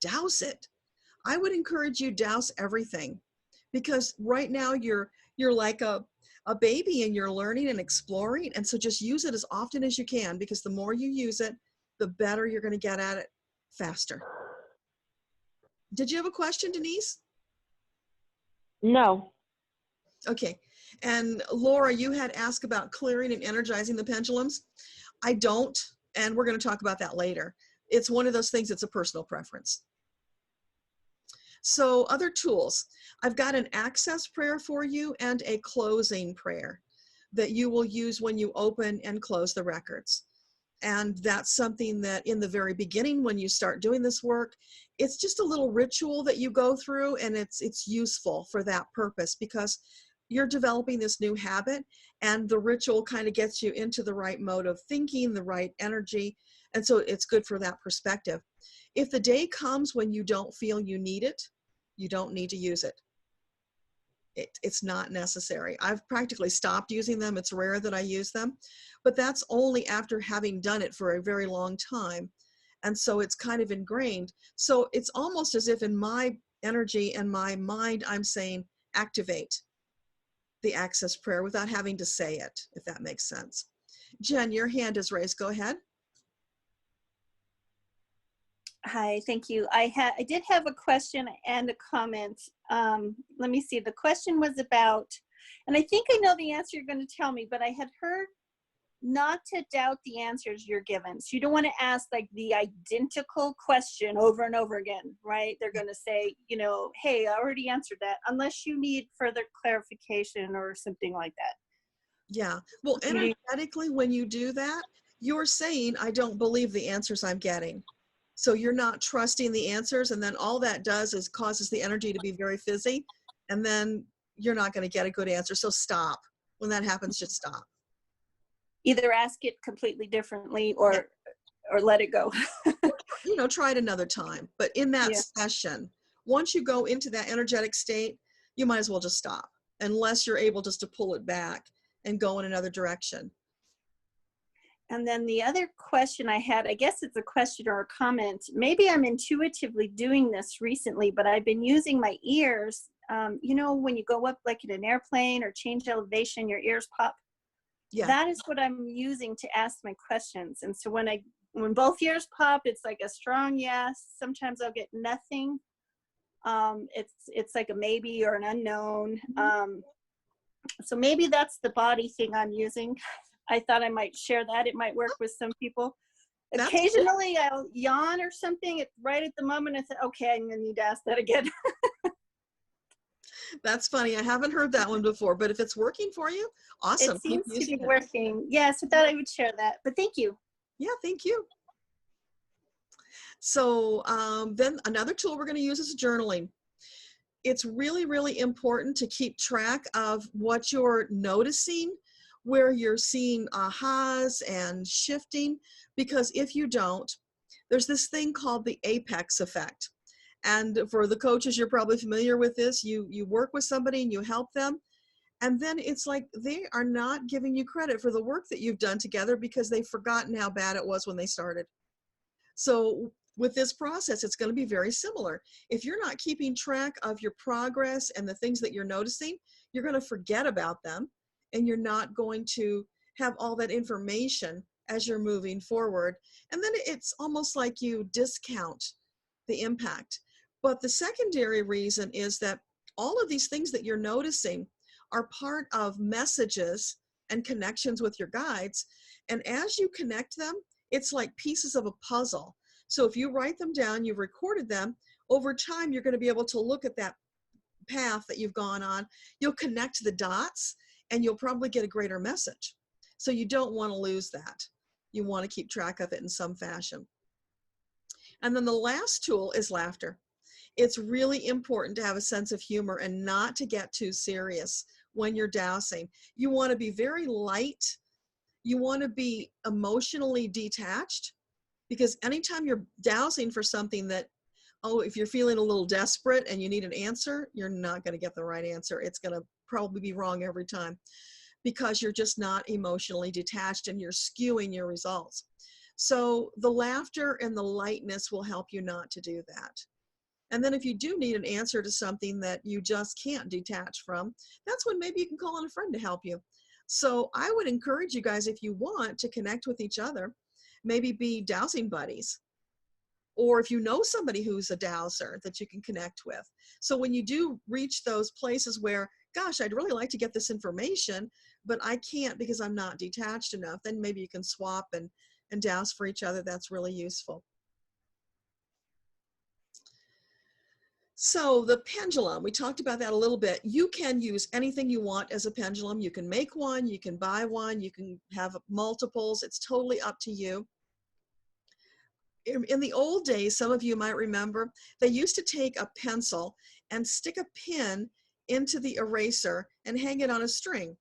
douse it. I would encourage you douse everything, because right now you're like a baby and you're learning and exploring. And so just use it as often as you can, because the more you use it, the better you're going to get at it faster. Did you have a question, Denise? No. Okay. And Laura, you had asked about clearing and energizing the pendulums. I don't, and we're going to talk about that later. It's one of those things that's a personal preference. So other tools, I've got an access prayer for you and a closing prayer that you will use when you open and close the records. And that's something that in the very beginning, when you start doing this work, it's just a little ritual that you go through, and it's useful for that purpose, because you're developing this new habit, and the ritual kind of gets you into the right mode of thinking, the right energy. And so it's good for that perspective. If the day comes when you don't feel you need it, you don't need to use it. It's not necessary. I've practically stopped using them. It's rare that I use them, but that's only after having done it for a very long time. And so it's kind of ingrained. So it's almost as if in my energy and my mind, I'm saying, activate the access prayer without having to say it, if that makes sense. Jen, your hand is raised. Go ahead. Hi, thank you. I did have a question and a comment. Let me see. The question was about, and I think I know the answer you're going to tell me, but I had heard not to doubt the answers you're given. So you don't want to ask like the identical question over and over again, right? They're going to say, you know, hey, I already answered that, unless you need further clarification or something like that. Yeah. Well, You need- energetically, when you do that, you're saying, I don't believe the answers I'm getting. So you're not trusting the answers. And then all that does is causes the energy to be very fizzy. And then you're not going to get a good answer. So stop. When that happens, just stop. Either ask it completely differently or let it go. You know, try it another time. But in that Yeah. session, once you go into that energetic state, you might as well just stop, unless you're able just to pull it back and go in another direction. And then the other question I had, I guess it's a question or a comment. Maybe I'm intuitively doing this recently, but I've been using my ears. You know, when you go up like in an airplane or change elevation, your ears pop. Yeah. That is what I'm using to ask my questions. And so when both ears pop, it's like a strong yes. Sometimes I'll get nothing. It's like a maybe or an unknown. So maybe that's the body thing I'm using. I thought I might share that. It might work with some people. That's Occasionally I'll yawn or something right at the moment. I said, okay, I'm gonna need to ask that again. That's funny. I haven't heard that one before, but if it's working for you, awesome. It seems to be Using it. working. Yes, I thought I would share that, but thank you. Yeah, thank you. So then another tool we're going to use is journaling. It's really, really important to keep track of what you're noticing, where you're seeing ahas and shifting, because if you don't, there's this thing called the apex effect. And for the coaches, you're probably familiar with this. You work with somebody and you help them. And then it's like they are not giving you credit for the work that you've done together because they've forgotten how bad it was when they started. So with this process, it's going to be very similar. If you're not keeping track of your progress and the things that you're noticing, you're going to forget about them, and you're not going to have all that information as you're moving forward. And then it's almost like you discount the impact. But the secondary reason is that all of these things that you're noticing are part of messages and connections with your guides. And as you connect them, it's like pieces of a puzzle. So if you write them down, you've recorded them, over time, you're going to be able to look at that path that you've gone on. You'll connect the dots and you'll probably get a greater message. So you don't want to lose that. You want to keep track of it in some fashion. And then the last tool is laughter. It's really important to have a sense of humor and not to get too serious when you're dowsing. You want to be very light. You want to be emotionally detached, because anytime you're dowsing for something that, oh, if you're feeling a little desperate and you need an answer, you're not going to get the right answer. It's going to probably be wrong every time because you're just not emotionally detached and you're skewing your results. So the laughter and the lightness will help you not to do that. And then if you do need an answer to something that you just can't detach from, that's when maybe you can call on a friend to help you. So I would encourage you guys, if you want, to connect with each other, maybe be dowsing buddies. Or if you know somebody who's a dowser that you can connect with. So when you do reach those places where, gosh, I'd really like to get this information, but I can't because I'm not detached enough, then maybe you can swap and douse for each other. That's really useful. So the pendulum, we talked about that a little bit. You can use anything you want as a pendulum. You can make one, you can buy one, you can have multiples. It's totally up to you. In the old days, some of you might remember, they used to take a pencil and stick a pin into the eraser and hang it on a string.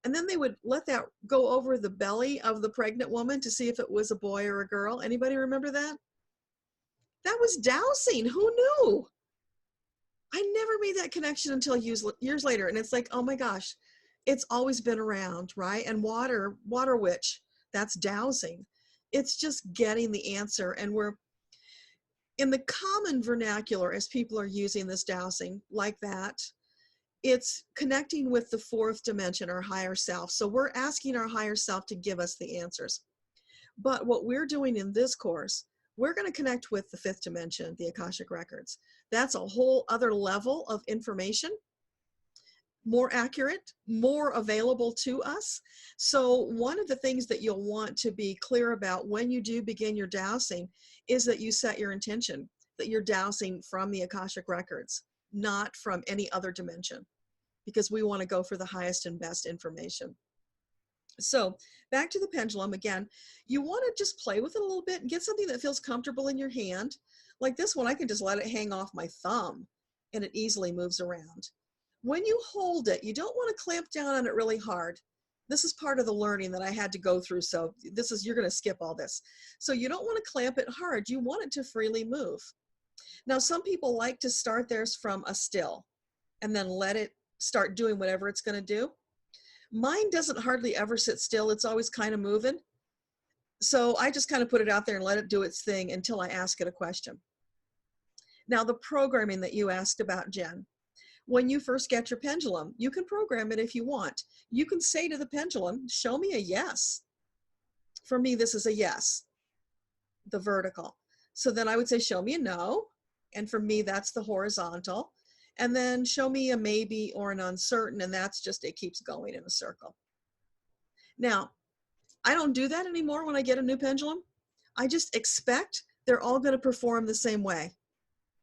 And then they would let that go over the belly of the pregnant woman to see if it was a boy or a girl. Anybody remember that? That was dowsing. Who knew? I never made that connection until years later. And it's like, oh my gosh, it's always been around, right? And water witch, that's dowsing. It's just getting the answer. And we're in the common vernacular, as people are using this dowsing like that, it's connecting with the fourth dimension, our higher self. So we're asking our higher self to give us the answers. But what we're doing in this course, we're going to connect with the fifth dimension, the Akashic records. That's a whole other level of information, more accurate, more available to us. So one of the things that you'll want to be clear about when you do begin your dowsing is that you set your intention, that you're dowsing from the Akashic records, not from any other dimension, because we want to go for the highest and best information. So back to the pendulum again, you want to just play with it a little bit and get something that feels comfortable in your hand. Like this one, I can just let it hang off my thumb and it easily moves around. When you hold it, you don't want to clamp down on it really hard. This is part of the learning that I had to go through. So you're going to skip all this. So you don't want to clamp it hard. You want it to freely move. Now, some people like to start theirs from a still and then let it start doing whatever it's going to do. Mine doesn't hardly ever sit still. It's always kind of moving. So I just kind of put it out there and let it do its thing until I ask it a question. Now, the programming that you asked about, Jen, when you first get your pendulum, you can program it if you want. You can say to the pendulum, show me a yes. For me, this is a yes, the vertical. So then I would say, show me a no. And for me, that's the horizontal. And then show me a maybe or an uncertain, and that's just, it keeps going in a circle. Now, I don't do that anymore when I get a new pendulum. I just expect they're all going to perform the same way.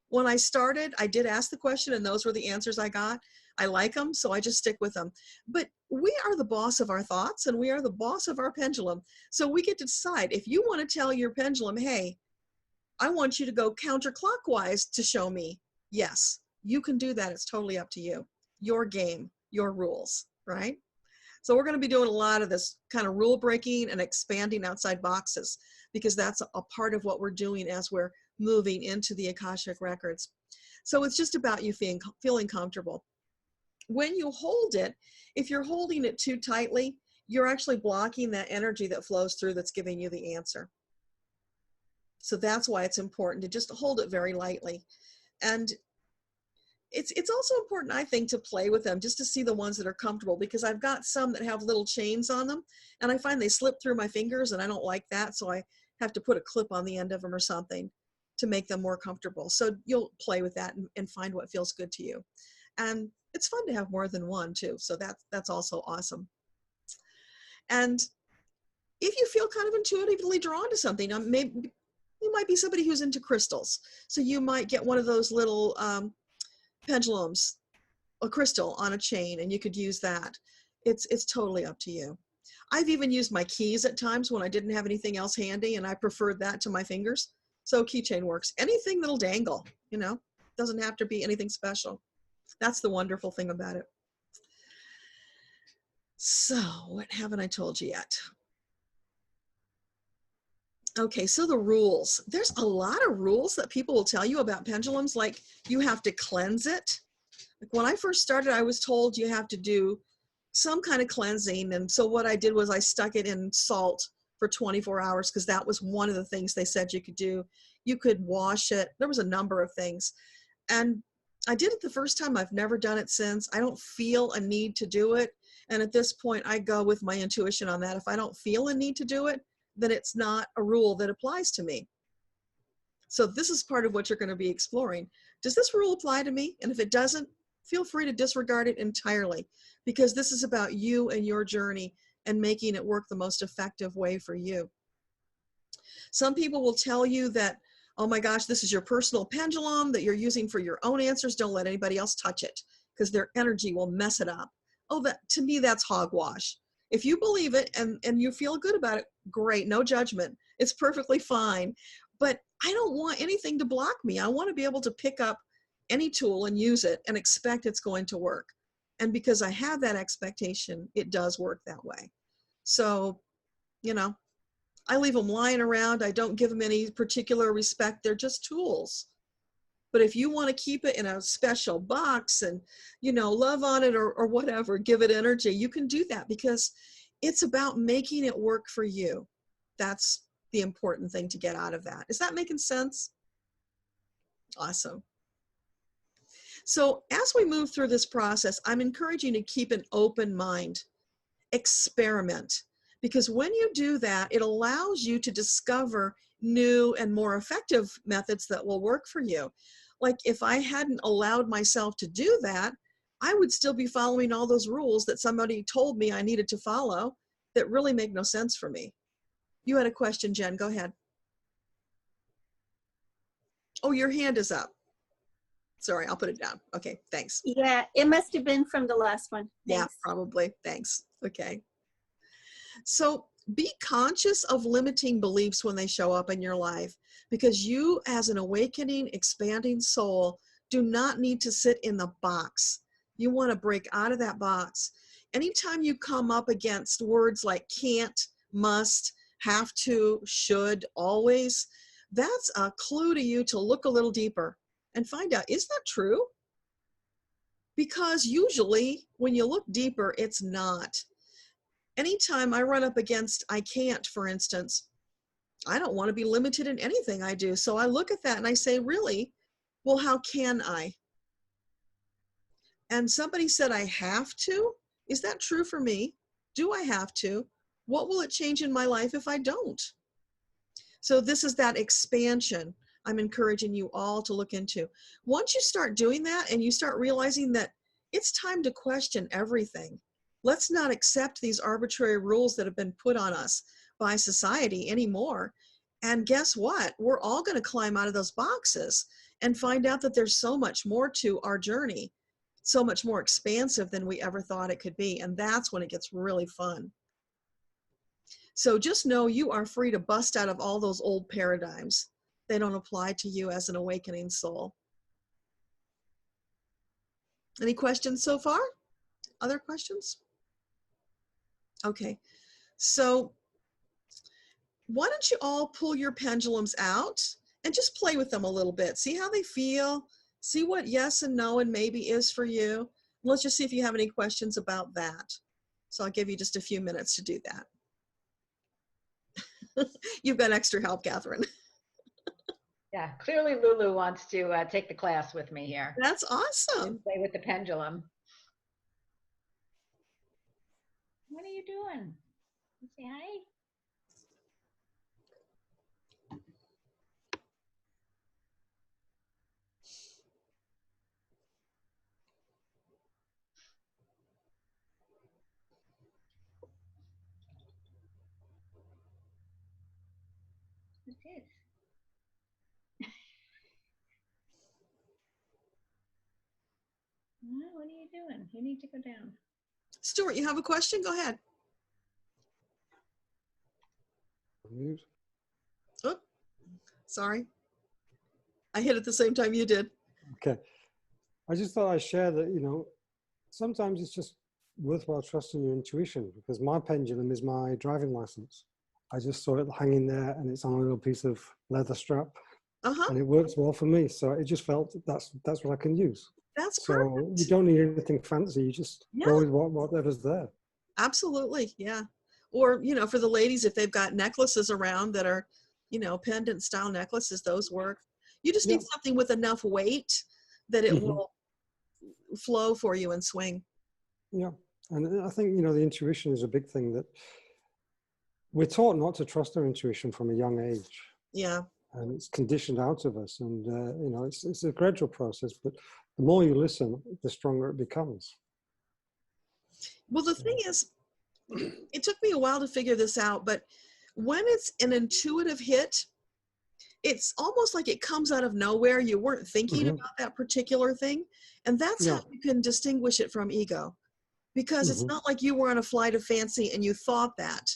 When I started, I did ask the question, and those were the answers I got. I like them, so I just stick with them. But we are the boss of our thoughts, and we are the boss of our pendulum. So we get to decide. If you want to tell your pendulum, hey, I want you to go counterclockwise to show me, yes, you can do that. It's totally up to you. Your game, your rules, right? So we're going to be doing a lot of this kind of rule breaking and expanding outside boxes, because that's a part of what we're doing as we're moving into the Akashic records. So it's just about you feeling comfortable. When you hold it, if you're holding it too tightly, you're actually blocking that energy that flows through that's giving you the answer. So that's why it's important to just hold it very lightly. And it's also important, I think, to play with them just to see the ones that are comfortable, because I've got some that have little chains on them and I find they slip through my fingers and I don't like that. So I have to put a clip on the end of them or something to make them more comfortable. So you'll play with that and find what feels good to you. And it's fun to have more than one too. So that's also awesome. And if you feel kind of intuitively drawn to something, maybe you might be somebody who's into crystals. So you might get one of those little pendulums, a crystal on a chain, and you could use that. It's totally up to you. I've even used my keys at times when I didn't have anything else handy, and I preferred that to my fingers. So keychain works. Anything that'll dangle, you know, doesn't have to be anything special. That's the wonderful thing about it. So what haven't I told you yet? Okay, so the rules. There's a lot of rules that people will tell you about pendulums, like you have to cleanse it. Like when I first started, I was told you have to do some kind of cleansing. And so what I did was I stuck it in salt for 24 hours because that was one of the things they said you could do. You could wash it. There was a number of things. And I did it the first time. I've never done it since. I don't feel a need to do it. And at this point, I go with my intuition on that. If I don't feel a need to do it, then it's not a rule that applies to me. So this is part of what you're going to be exploring. Does this rule apply to me? And if it doesn't, feel free to disregard it entirely, because this is about you and your journey and making it work the most effective way for you. Some people will tell you that, oh my gosh, this is your personal pendulum that you're using for your own answers. Don't let anybody else touch it because their energy will mess it up. Oh, to me, that's hogwash. If you believe it and you feel good about it, great, no judgment. It's perfectly fine. But I don't want anything to block me. I want to be able to pick up any tool and use it and expect it's going to work. And because I have that expectation, it does work that way. So, you know, I leave them lying around. I don't give them any particular respect. They're just tools. But if you want to keep it in a special box and, you know, love on it or whatever, give it energy, you can do that because it's about making it work for you. That's the important thing to get out of that. Is that making sense? Awesome. So as we move through this process, I'm encouraging you to keep an open mind. Experiment. Because when you do that, it allows you to discover new and more effective methods that will work for you. Like if I hadn't allowed myself to do that, I would still be following all those rules that somebody told me I needed to follow that really make no sense for me. You had a question, Jen. Go ahead. Oh, your hand is up. Sorry, I'll put it down. Okay, thanks. Yeah, it must have been from the last one. Yeah, Thanks. probably. Thanks. Okay. So be conscious of limiting beliefs when they show up in your life, because you, as an awakening, expanding soul, do not need to sit in the box. You want to break out of that box. Anytime you come up against words like can't, must, have to, should, always, that's a clue to you to look a little deeper and find out, is that true? Because usually when you look deeper, it's not. Anytime I run up against I can't, for instance, I don't want to be limited in anything I do. So I look at that and I say, really? Well, how can I? And somebody said I have to. Is that true for me? Do I have to? What will it change in my life if I don't? So this is that expansion I'm encouraging you all to look into. Once you start doing that and you start realizing that it's time to question everything, let's not accept these arbitrary rules that have been put on us by society anymore. And guess what? We're all going to climb out of those boxes and find out that there's so much more to our journey, so much more expansive than we ever thought it could be. And that's when it gets really fun. So just know you are free to bust out of all those old paradigms. They don't apply to you as an awakening soul. Any questions so far? Other questions? Okay, so why don't you all pull your pendulums out and just play with them a little bit. See how they feel. See what yes and no and maybe is for you. Let's just see if you have any questions about that. So I'll give you just a few minutes to do that. You've got extra help, Catherine. Yeah, clearly Lulu wants to take the class with me here. That's awesome. Play with the pendulum. What are you doing? Say hi. What's this? What are you doing? You need to go down. Stuart, you have a question? Go ahead. Mute. Oh, sorry. I hit at the same time you did. Okay. I just thought I'd share that, sometimes it's just worthwhile trusting your intuition, because my pendulum is my driving license. I just saw it hanging there and it's on a little piece of leather strap, and it works well for me. So it just felt that's what I can use. That's so perfect. You don't need anything fancy. You just go with whatever's there. Absolutely. Yeah. Or, for the ladies, if they've got necklaces around that are, pendant style necklaces, those work. You just need something with enough weight that it will flow for you and swing. Yeah. And I think, the intuition is a big thing, that we're taught not to trust our intuition from a young age. Yeah. And it's conditioned out of us. And, it's a gradual process, but the more you listen, the stronger it becomes. Well, the thing is, it took me a while to figure this out, but when it's an intuitive hit, it's almost like it comes out of nowhere. You weren't thinking about that particular thing. And that's how you can distinguish it from ego, because it's not like you were on a flight of fancy and you thought that.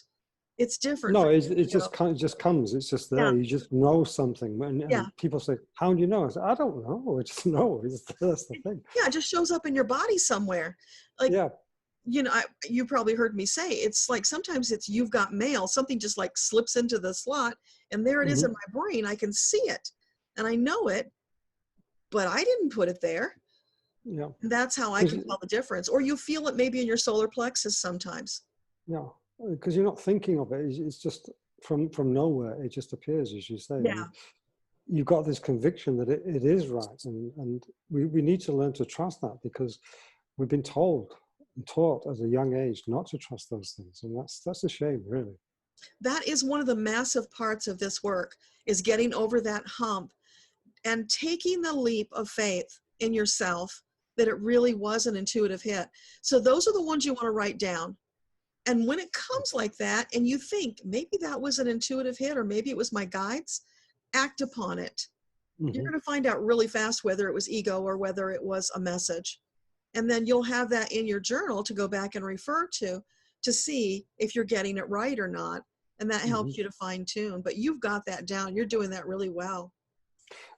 It's different. No, it just comes. It's just there. You just know something. And people say, how do you know? I say, I don't know. I just know. That's the thing. Yeah, it just shows up in your body somewhere. Like, you probably heard me say, it's like sometimes you've got mail. Something just like slips into the slot and there it is in my brain. I can see it and I know it, but I didn't put it there. Yeah. And that's how I can tell the difference. Or you feel it maybe in your solar plexus sometimes. Yeah. Because you're not thinking of it. It's just from nowhere. It just appears, as you say. Yeah. You've got this conviction that it is right. And we need to learn to trust that, because we've been told and taught at a young age not to trust those things. And that's a shame, really. That is one of the massive parts of this work, is getting over that hump and taking the leap of faith in yourself that it really was an intuitive hit. So those are the ones you want to write down. And when it comes like that, and you think maybe that was an intuitive hit, or maybe it was my guides, act upon it. You're going to find out really fast whether it was ego or whether it was a message. And then you'll have that in your journal to go back and refer to see if you're getting it right or not. And that helps you to fine tune. But you've got that down. You're doing that really well.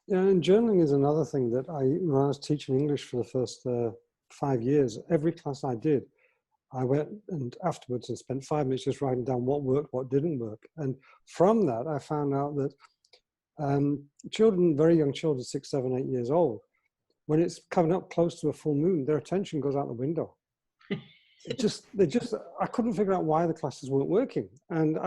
Yeah, and journaling is another thing that when I was teaching English for the first 5 years, every class I did, I went and afterwards and spent 5 minutes just writing down what worked, what didn't work. And from that, I found out that children, very young children, 6, 7, 8 years old, when it's coming up close to a full moon, their attention goes out the window. I couldn't figure out why the classes weren't working. And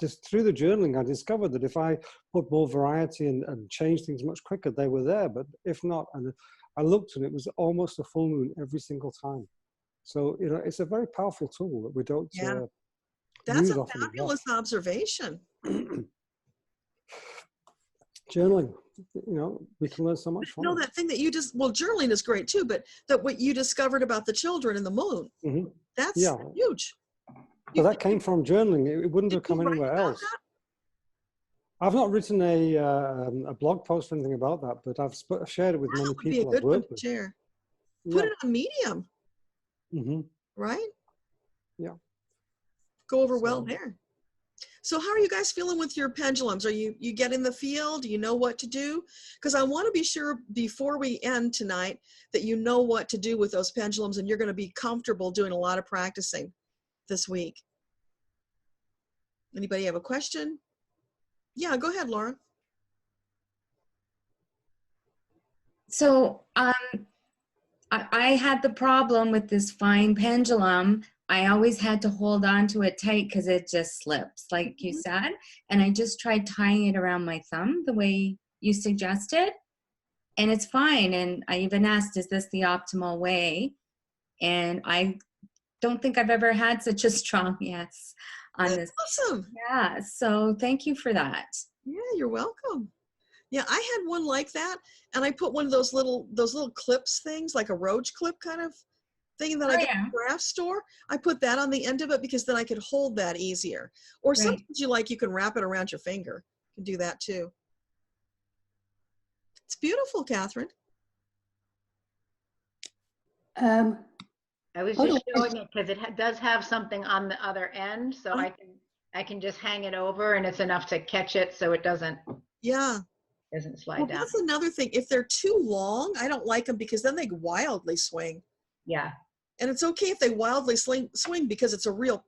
just through the journaling, I discovered that if I put more variety and changed things much quicker, they were there. But if not, and I looked and it was almost a full moon every single time. So, it's a very powerful tool that we don't that's use a often fabulous observation. Journaling, we can learn so much from it. That thing that you journaling is great too, but that what you discovered about the children and the moon, that's huge. So that came from journaling. It wouldn't have come anywhere else. I've not written a blog post or anything about that, but I've shared it with many people I've worked with. Share. Put it on Medium. Right? Yeah. Go over well there. So how are you guys feeling with your pendulums? Are you getting the feel? Do you know what to do? Because I want to be sure before we end tonight that you know what to do with those pendulums, and you're going to be comfortable doing a lot of practicing this week. Anybody have a question? Yeah, go ahead, Laura. So I had the problem with this fine pendulum. I always had to hold on to it tight because it just slips, like you said. And I just tried tying it around my thumb the way you suggested, and it's fine. And I even asked, is this the optimal way? And I don't think I've ever had such a strong yes on That's this. awesome. Yeah, so thank you for that. Yeah, you're welcome. Yeah, I had one like that, and I put one of those little clips things, like a roach clip kind of thing that I get at the craft store. I put that on the end of it because then I could hold that easier. Or sometimes you can wrap it around your finger. You can do that too. It's beautiful, Catherine. I was just showing it because it does have something on the other end, so I can just hang it over, and it's enough to catch it so it doesn't slide down. That's another thing. If they're too long, I don't like them because then they wildly swing. Yeah. And it's okay if they wildly swing because it's a real,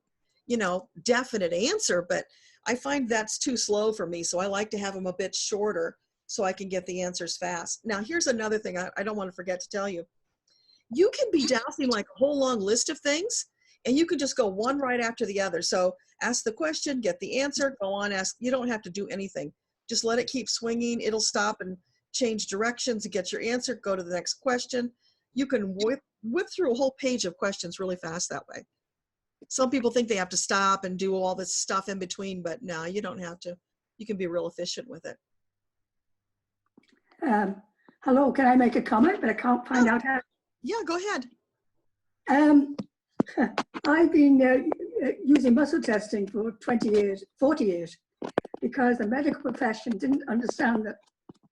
definite answer, but I find that's too slow for me. So I like to have them a bit shorter so I can get the answers fast. Now, here's another thing I don't want to forget to tell you. You can be dowsing like a whole long list of things, and you can just go one right after the other. So ask the question, get the answer, go on, ask. You don't have to do anything. Just let it keep swinging. It'll stop and change directions to get your answer, go to the next question. You can whip through a whole page of questions really fast that way. Some people think they have to stop and do all this stuff in between, but no, you don't have to. You can be real efficient with it. Hello, can I make a comment? But I can't find out how. Yeah, go ahead. I've been using muscle testing for 20 years, 40 years, because the medical profession didn't understand that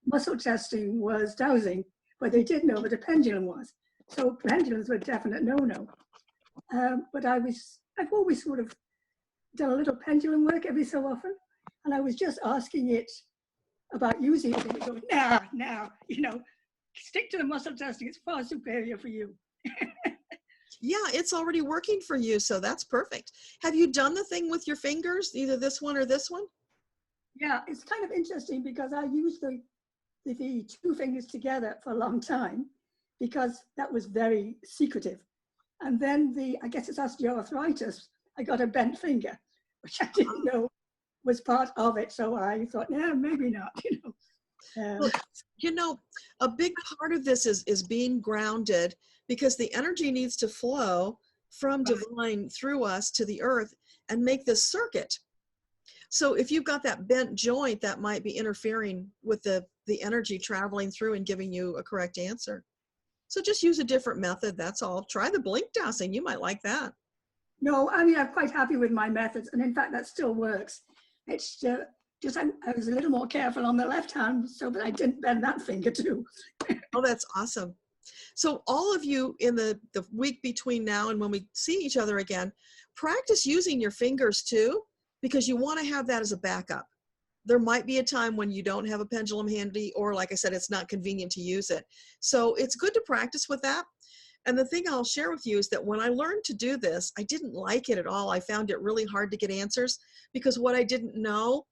muscle testing was dowsing, but they did know what a pendulum was. So pendulums were a definite no-no. But I've always sort of done a little pendulum work every so often, and I was just asking it about using it, and it goes, nah, stick to the muscle testing. It's far superior for you. Yeah, it's already working for you, so that's perfect. Have you done the thing with your fingers, either this one or this one? Yeah, it's kind of interesting because I used the two fingers together for a long time because that was very secretive. And then I guess it's osteoarthritis, I got a bent finger, which I didn't know was part of it. So I thought, maybe not, Well, a big part of this is being grounded, because the energy needs to flow from divine through us to the earth and make this circuit. So if you've got that bent joint, that might be interfering with the energy traveling through and giving you a correct answer. So just use a different method, that's all. Try the blink dowsing, you might like that. No, I mean, I'm quite happy with my methods. And in fact, that still works. It's just I was a little more careful on the left hand so that I didn't bend that finger too. Oh, that's awesome. So all of you in the week between now and when we see each other again, practice using your fingers too, because you want to have that as a backup. There might be a time when you don't have a pendulum handy, or like I said, it's not convenient to use it. So it's good to practice with that. And the thing I'll share with you is that when I learned to do this, I didn't like it at all. I found it really hard to get answers because what I didn't know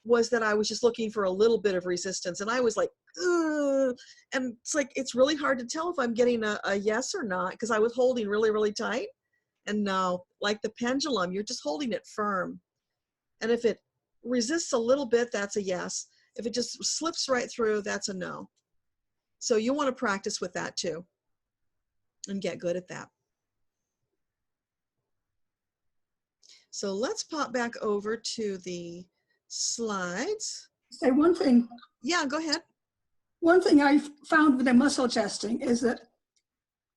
was that I was just looking for a little bit of resistance. And I was like, ugh. And it's like, it's really hard to tell if I'm getting a yes or not because I was holding really, really tight. And no, like the pendulum, you're just holding it firm. And if it resists a little bit, that's a yes. If it just slips right through, that's a no. So you want to practice with that too and get good at that. So let's pop back over to the slides. Say one thing. Yeah, go ahead. One thing I've found with the muscle testing is that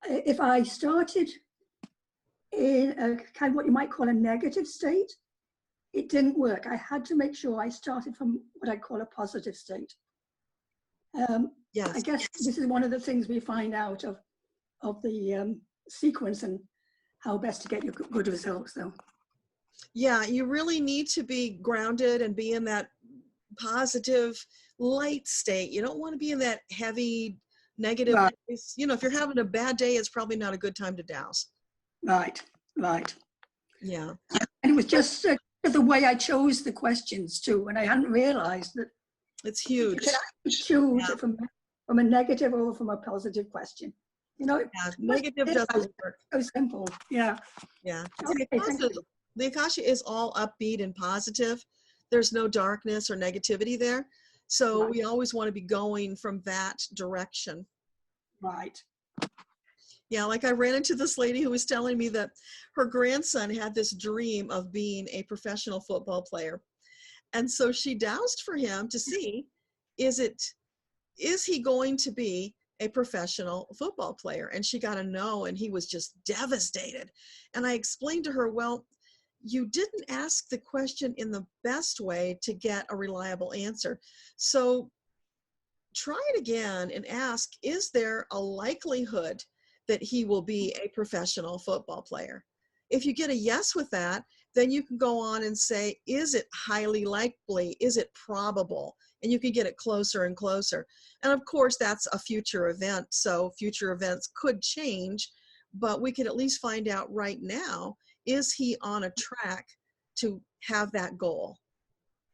if I started in a kind of what you might call a negative state, it didn't work. I had to make sure I started from what I call a positive state. Yes. I guess this is one of the things we find out of the sequence and how best to get your good results though. Yeah, you really need to be grounded and be in that positive, light state. You don't want to be in that heavy, negative. Right. You know, if you're having a bad day, it's probably not a good time to douse. Right, right. Yeah. And it was just the way I chose the questions too, and I hadn't realized that It's you huge. can actually choose Yeah. it from a negative or from a positive question. You know, Yeah, negative doesn't work. so simple. Yeah. Yeah. Okay, thank you. The Akashic is all upbeat and positive. There's no darkness or negativity there. So Right. we always want to be going from that direction. Right. Yeah, like I ran into this lady who was telling me that her grandson had this dream of being a professional football player. And so she doused for him to see, is he going to be a professional football player? And she got a no, and he was just devastated. And I explained to her, well, you didn't ask the question in the best way to get a reliable answer. So try it again and ask, is there a likelihood that he will be a professional football player? If you get a yes with that, then you can go on and say, is it highly likely? Is it probable? And you can get it closer and closer. And of course, that's a future event. So future events could change, but we could at least find out right now, is he on a track to have that goal?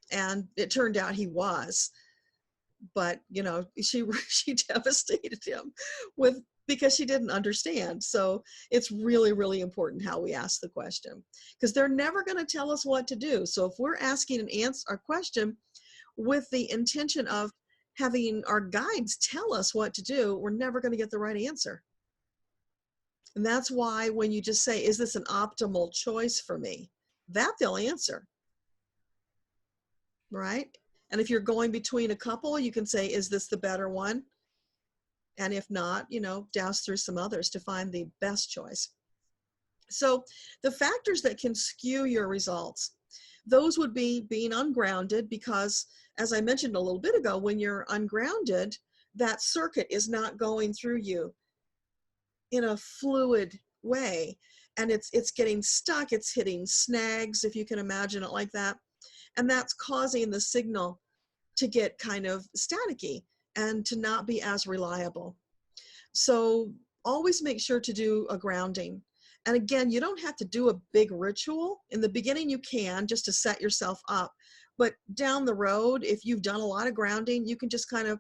And it turned out he was. But, you know, she devastated him because she didn't understand. So it's really, really important how we ask the question, because they're never going to tell us what to do. So if we're asking a question with the intention of having our guides tell us what to do, we're never going to get the right answer. And that's why when you just say, is this an optimal choice for me? That they'll answer, right? And if you're going between a couple, you can say, is this the better one? And if not, you know, douse through some others to find the best choice. So the factors that can skew your results, those would be being ungrounded, because as I mentioned a little bit ago, when you're ungrounded, that circuit is not going through you in a fluid way, and it's getting stuck, it's hitting snags, if you can imagine it like that. And that's causing the signal to get kind of staticky and to not be as reliable. So always make sure to do a grounding. And again, you don't have to do a big ritual. In the beginning, you can, just to set yourself up. But down the road, if you've done a lot of grounding, you can just kind of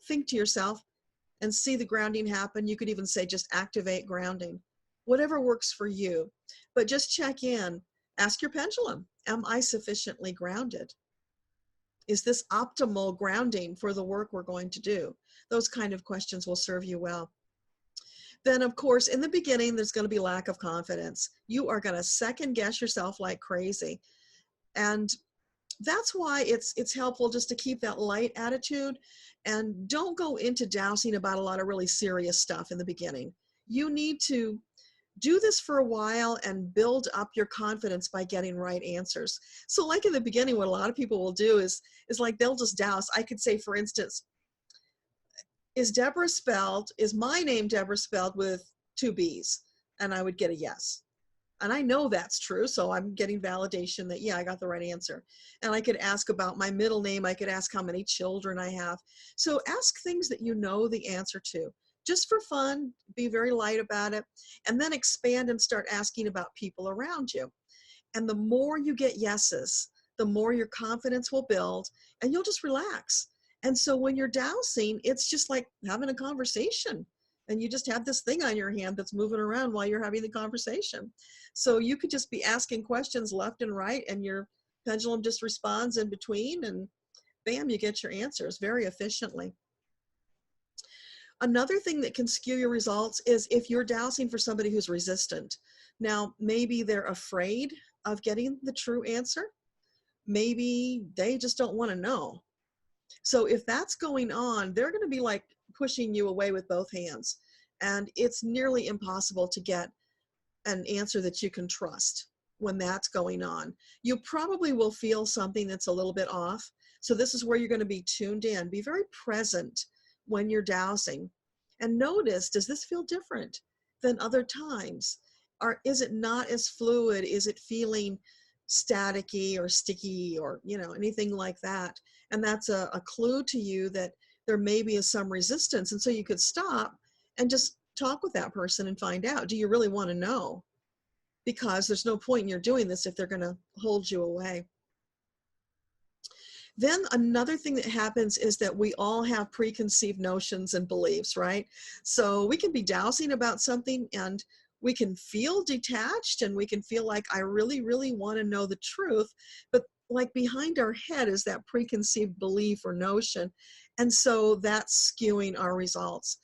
think to yourself and see the grounding happen. You could even say, just activate grounding. Whatever works for you. But just check in. Ask your pendulum, am I sufficiently grounded? Is this optimal grounding for the work we're going to do? Those kind of questions will serve you well. Then, of course, in the beginning, there's going to be lack of confidence. You are going to second guess yourself like crazy. And that's why it's helpful just to keep that light attitude, and don't go into dowsing about a lot of really serious stuff in the beginning. You need to do this for a while and build up your confidence by getting right answers. So like in the beginning, what a lot of people will do is like they'll just douse. I could say, for instance, is my name Deborah spelled with 2 B's? And I would get a yes. And I know that's true, so I'm getting validation that, yeah, I got the right answer. And I could ask about my middle name. I could ask how many children I have. So ask things that you know the answer to, just for fun, be very light about it, and then expand and start asking about people around you. And the more you get yeses, the more your confidence will build, and you'll just relax. And so when you're dowsing, it's just like having a conversation, and you just have this thing on your hand that's moving around while you're having the conversation. So you could just be asking questions left and right, and your pendulum just responds in between, and bam, you get your answers very efficiently. Another thing that can skew your results is if you're dowsing for somebody who's resistant. Now, maybe they're afraid of getting the true answer. Maybe they just don't want to know. So if that's going on, they're going to be like pushing you away with both hands. And it's nearly impossible to get an answer that you can trust when that's going on. You probably will feel something that's a little bit off. So this is where you're going to be tuned in. Be very present when you're dowsing. And notice, does this feel different than other times? Or is it not as fluid? Is it feeling staticky or sticky or, anything like that? And that's a clue to you that there may be some resistance. And so you could stop and just talk with that person and find out, do you really want to know? Because there's no point in your doing this if they're going to hold you away. Then another thing that happens is that we all have preconceived notions and beliefs, right? So we can be dowsing about something and we can feel detached and we can feel like I really, really want to know the truth, but like behind our head is that preconceived belief or notion. And so that's skewing our results.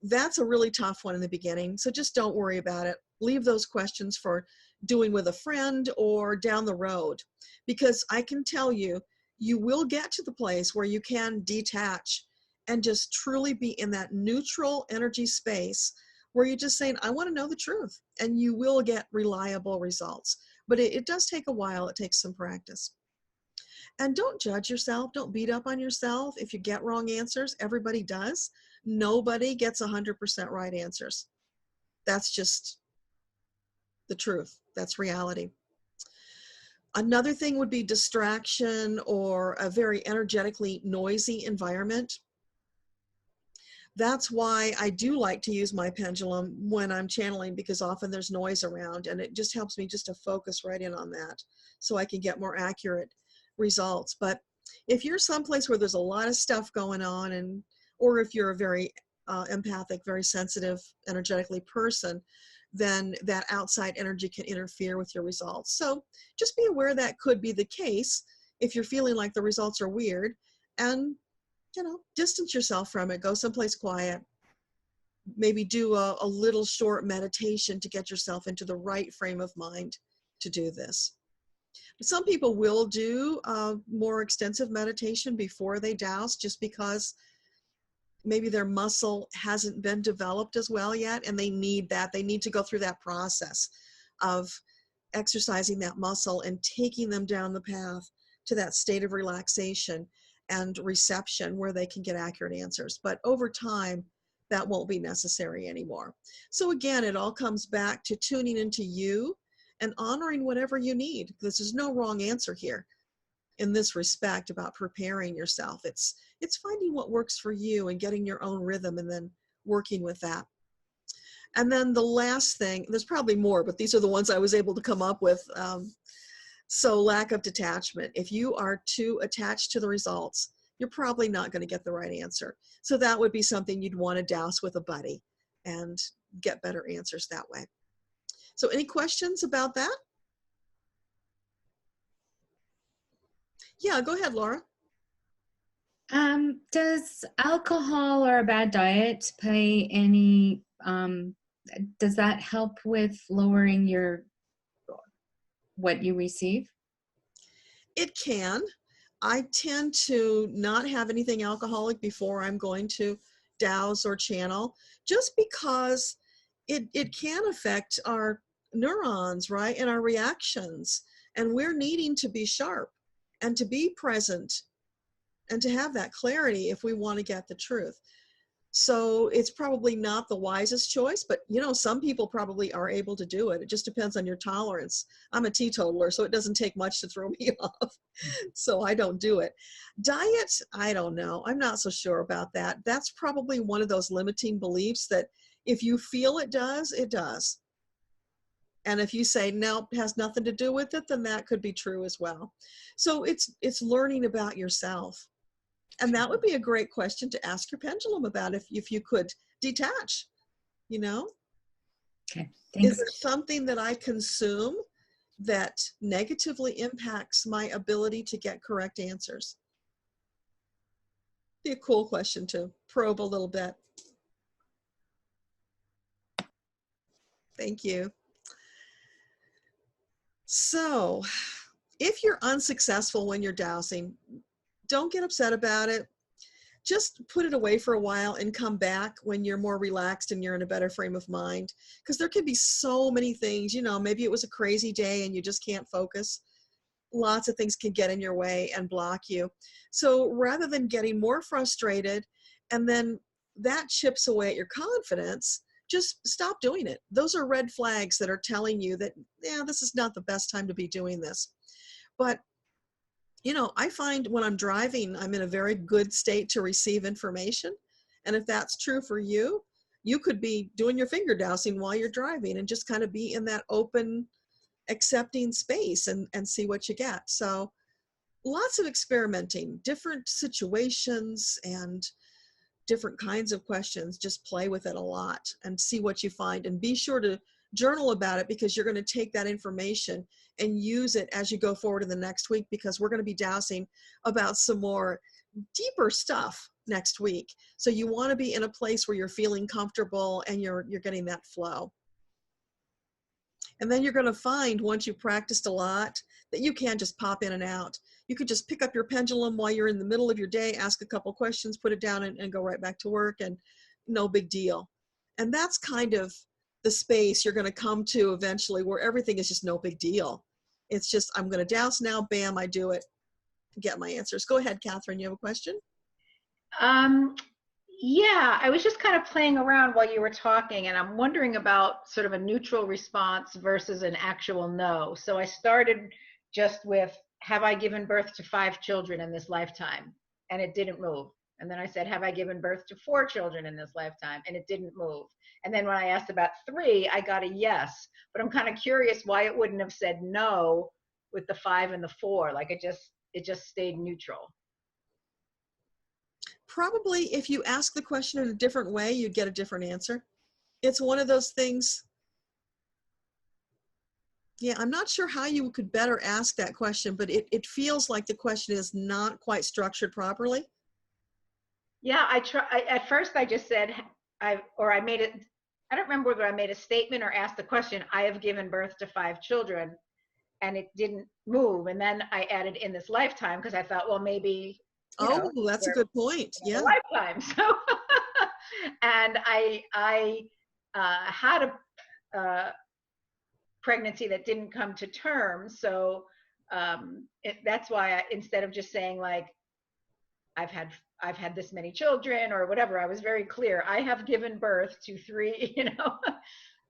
That's a really tough one in the beginning. So just don't worry about it. Leave those questions for doing with a friend or down the road, because I can tell you, you will get to the place where you can detach and just truly be in that neutral energy space where you're just saying, I want to know the truth, and you will get reliable results. But it does take a while. It takes some practice. And don't judge yourself. Don't beat up on yourself if you get wrong answers. Everybody does. Nobody gets 100% right answers. That's just the truth. That's reality. Another thing would be distraction or a very energetically noisy environment. That's why I do like to use my pendulum when I'm channeling, because often there's noise around and it just helps me just to focus right in on that so I can get more accurate results. But if you're someplace where there's a lot of stuff going on, or if you're a very empathic, very sensitive, energetically person, then that outside energy can interfere with your results. So just be aware that could be the case if you're feeling like the results are weird, and distance yourself from it. Go someplace quiet. Maybe do a little short meditation to get yourself into the right frame of mind to do this. Some people will do more extensive meditation before they douse, just because maybe their muscle hasn't been developed as well yet, and they need that. They need to go through that process of exercising that muscle and taking them down the path to that state of relaxation and reception where they can get accurate answers. But over time, that won't be necessary anymore. So again, it all comes back to tuning into you and honoring whatever you need. There's no wrong answer here in this respect about preparing yourself. It's finding what works for you and getting your own rhythm and then working with that. And then the last thing, there's probably more, but these are the ones I was able to come up with. So lack of detachment. If you are too attached to the results, you're probably not going to get the right answer. So that would be something you'd want to douse with a buddy and get better answers that way. So any questions about that? Yeah, go ahead, Laura. Does alcohol or a bad diet play any, does that help with lowering what you receive? It can. I tend to not have anything alcoholic before I'm going to douse or channel, just because it can affect our neurons, right? And our reactions. And we're needing to be sharp and to be present and to have that clarity if we want to get the truth. So it's probably not the wisest choice, but some people probably are able to do it. It just depends on your tolerance. I'm a teetotaler, so it doesn't take much to throw me off. So I don't do it. Diet, I don't know. I'm not so sure about that. That's probably one of those limiting beliefs that if you feel it does, it does. And if you say, no, it has nothing to do with it, then that could be true as well. So it's learning about yourself. And that would be a great question to ask your pendulum about if you could detach, Okay, thanks. Is there something that I consume that negatively impacts my ability to get correct answers? Be a cool question to probe a little bit. Thank you. So if you're unsuccessful when you're dowsing, don't get upset about it. Just put it away for a while and come back when you're more relaxed and you're in a better frame of mind. Because there can be so many things, maybe it was a crazy day and you just can't focus. Lots of things can get in your way and block you. So rather than getting more frustrated and then that chips away at your confidence, just stop doing it. Those are red flags that are telling you that, this is not the best time to be doing this. But I find when I'm driving, I'm in a very good state to receive information. And if that's true for you, you could be doing your finger dowsing while you're driving and just kind of be in that open, accepting space and see what you get. So lots of experimenting, different situations and different kinds of questions. Just play with it a lot and see what you find, and be sure to journal about it, because you're going to take that information and use it as you go forward in the next week, because we're going to be dowsing about some more deeper stuff next week. So you want to be in a place where you're feeling comfortable and you're getting that flow. And then you're going to find, once you've practiced a lot, that you can just pop in and out. You could just pick up your pendulum while you're in the middle of your day, ask a couple questions, put it down, and go right back to work, and no big deal. And that's kind of the space you're going to come to eventually, where everything is just no big deal. It's just, I'm going to douse now, bam, I do it, get my answers. Go ahead, Catherine, you have a question? Yeah, I was just kind of playing around while you were talking, and I'm wondering about sort of a neutral response versus an actual no. So I started just with, have I given birth to 5 children in this lifetime? And it didn't move. And then I said, have I given birth to 4 children in this lifetime? And it didn't move. And then when I asked about 3, I got a yes. But I'm kind of curious why it wouldn't have said no with the 5 and the 4. Like it just stayed neutral. Probably if you ask the question in a different way, you'd get a different answer. It's one of those things. Yeah, I'm not sure how you could better ask that question, but it feels like the question is not quite structured properly. Yeah, at first I just said, I made it, I don't remember whether I made a statement or asked the question, I have given birth to 5 children, and it didn't move. And then I added in this lifetime, because I thought, well, maybe, That's a good point. Yeah. Lifetime. So, and I had a pregnancy that didn't come to term. So that's why instead of just saying like, I've had this many children or whatever, I was very clear. I have given birth to 3,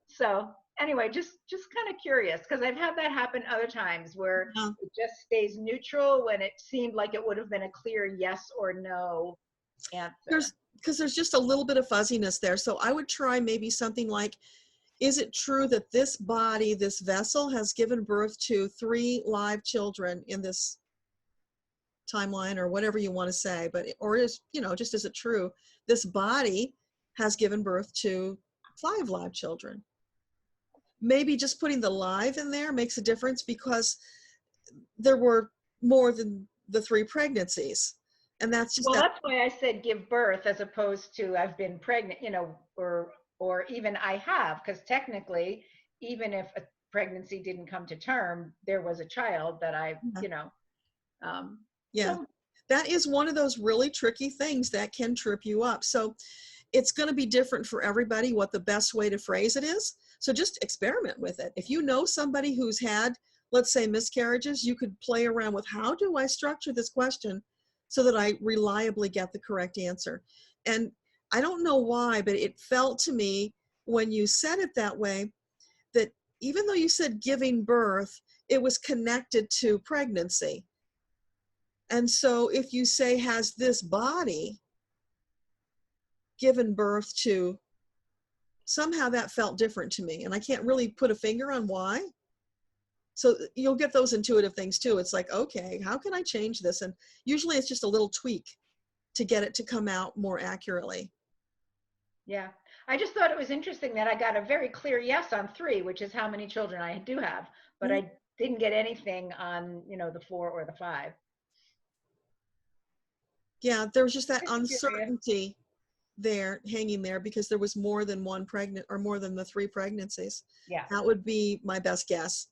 So anyway, just kind of curious, because I've had that happen other times where it just stays neutral when it seemed like it would have been a clear yes or no answer. Because there's just a little bit of fuzziness there. So I would try maybe something like, is it true that this body, this vessel, has given birth to 3 live children in this timeline, or whatever you want to say? But, or is, just, is it true this body has given birth to 5 live children? Maybe just putting the live in there makes a difference, because there were more than the 3 pregnancies. And that's just, well, that's why I said give birth as opposed to I've been pregnant, or even I have, because technically, even if a pregnancy didn't come to term, there was a child that I, Yeah. So, That is one of those really tricky things that can trip you up. So it's going to be different for everybody what the best way to phrase it is. So just experiment with it. If you know somebody who's had, let's say, miscarriages, you could play around with, how do I structure this question so that I reliably get the correct answer? And I don't know why, but it felt to me when you said it that way, that even though you said giving birth, it was connected to pregnancy. And so if you say, has this body given birth to, somehow that felt different to me. And I can't really put a finger on why. So you'll get those intuitive things too. It's like, okay, how can I change this? And usually it's just a little tweak to get it to come out more accurately. yeah. I just thought it was interesting that I got a very clear yes on 3, which is how many children I do have, but I didn't get anything on, the 4 or the 5. Yeah, there was just that Just curious. uncertainty there hanging there because there was more than one pregnant or more than the 3 pregnancies. Yeah. That would be my best guess.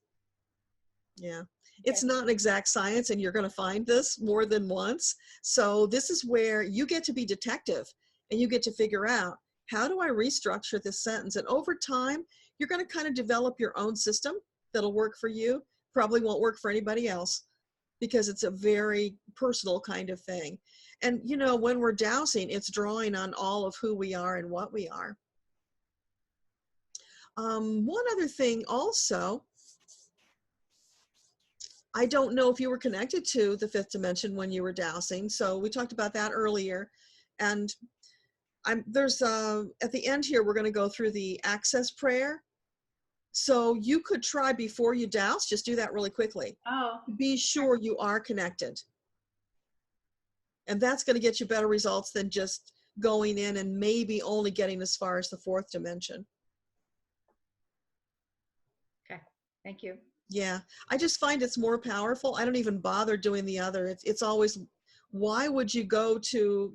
Yeah. It's not an exact science, and you're going to find this more than once. So this is where you get to be detective and you get to figure out, how do I restructure this sentence? And over time, you're going to kind of develop your own system that'll work for you. Probably won't work for anybody else because it's a very personal kind of thing. And, when we're dowsing, it's drawing on all of who we are and what we are. One other thing also, I don't know if you were connected to the 5th dimension when you were dowsing. So we talked about that earlier. And there's at the end here, we're going to go through the access prayer. So you could try before you douse, just do that really quickly. Oh. Be sure you are connected. And that's going to get you better results than just going in and maybe only getting as far as the 4th dimension. Okay. Thank you. Yeah. I just find it's more powerful. I don't even bother doing the other. It's always, why would you go to,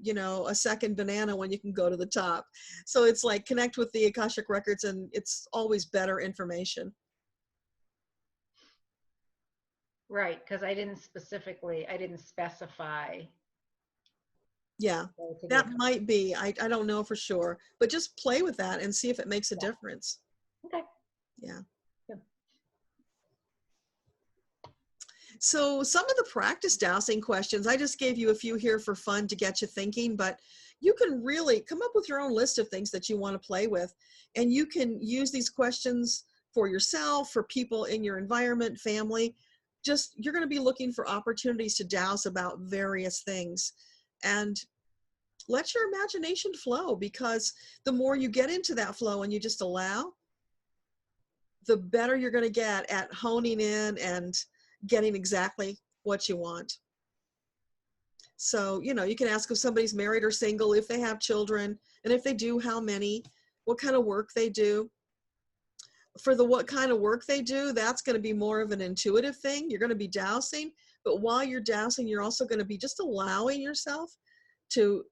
a second banana when you can go to the top? So it's like, connect with the Akashic records, and it's always better information. Right. Because I didn't specify. Yeah, that might be. I don't know for sure, but just play with that and see if it makes a difference. Okay. Yeah. Good. So some of the practice dowsing questions, I just gave you a few here for fun to get you thinking, but you can really come up with your own list of things that you want to play with. And you can use these questions for yourself, for people in your environment, family. Just, you're going to be looking for opportunities to douse about various things. And let your imagination flow, because the more you get into that flow and you just allow, the better you're going to get at honing in and getting exactly what you want. So, you can ask if somebody's married or single, if they have children, and if they do, how many, what kind of work they do. For the what kind of work they do, that's going to be more of an intuitive thing. You're going to be dowsing, but while you're dowsing, you're also going to be just allowing yourself to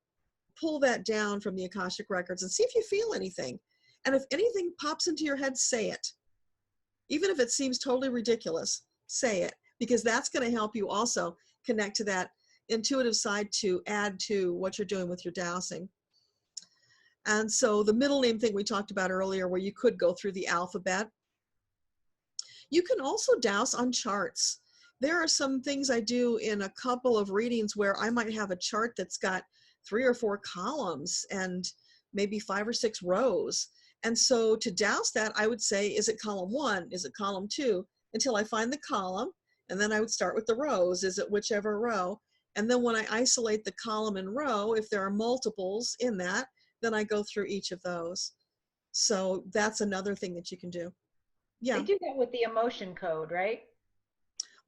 pull that down from the Akashic records and see if you feel anything. And if anything pops into your head, say it. Even if it seems totally ridiculous, say it, because that's going to help you also connect to that intuitive side to add to what you're doing with your dowsing. And so the middle name thing we talked about earlier, where you could go through the alphabet. You can also douse on charts. There are some things I do in a couple of readings where I might have a chart that's got 3 or 4 columns and maybe 5 or 6 rows. And so to douse that, I would say, is it column 1? Is it column 2? Until I find the column, and then I would start with the rows. Is it whichever row? And then when I isolate the column and row, if there are multiples in that, then I go through each of those. So that's another thing that you can do. Yeah. They do that with the emotion code, right?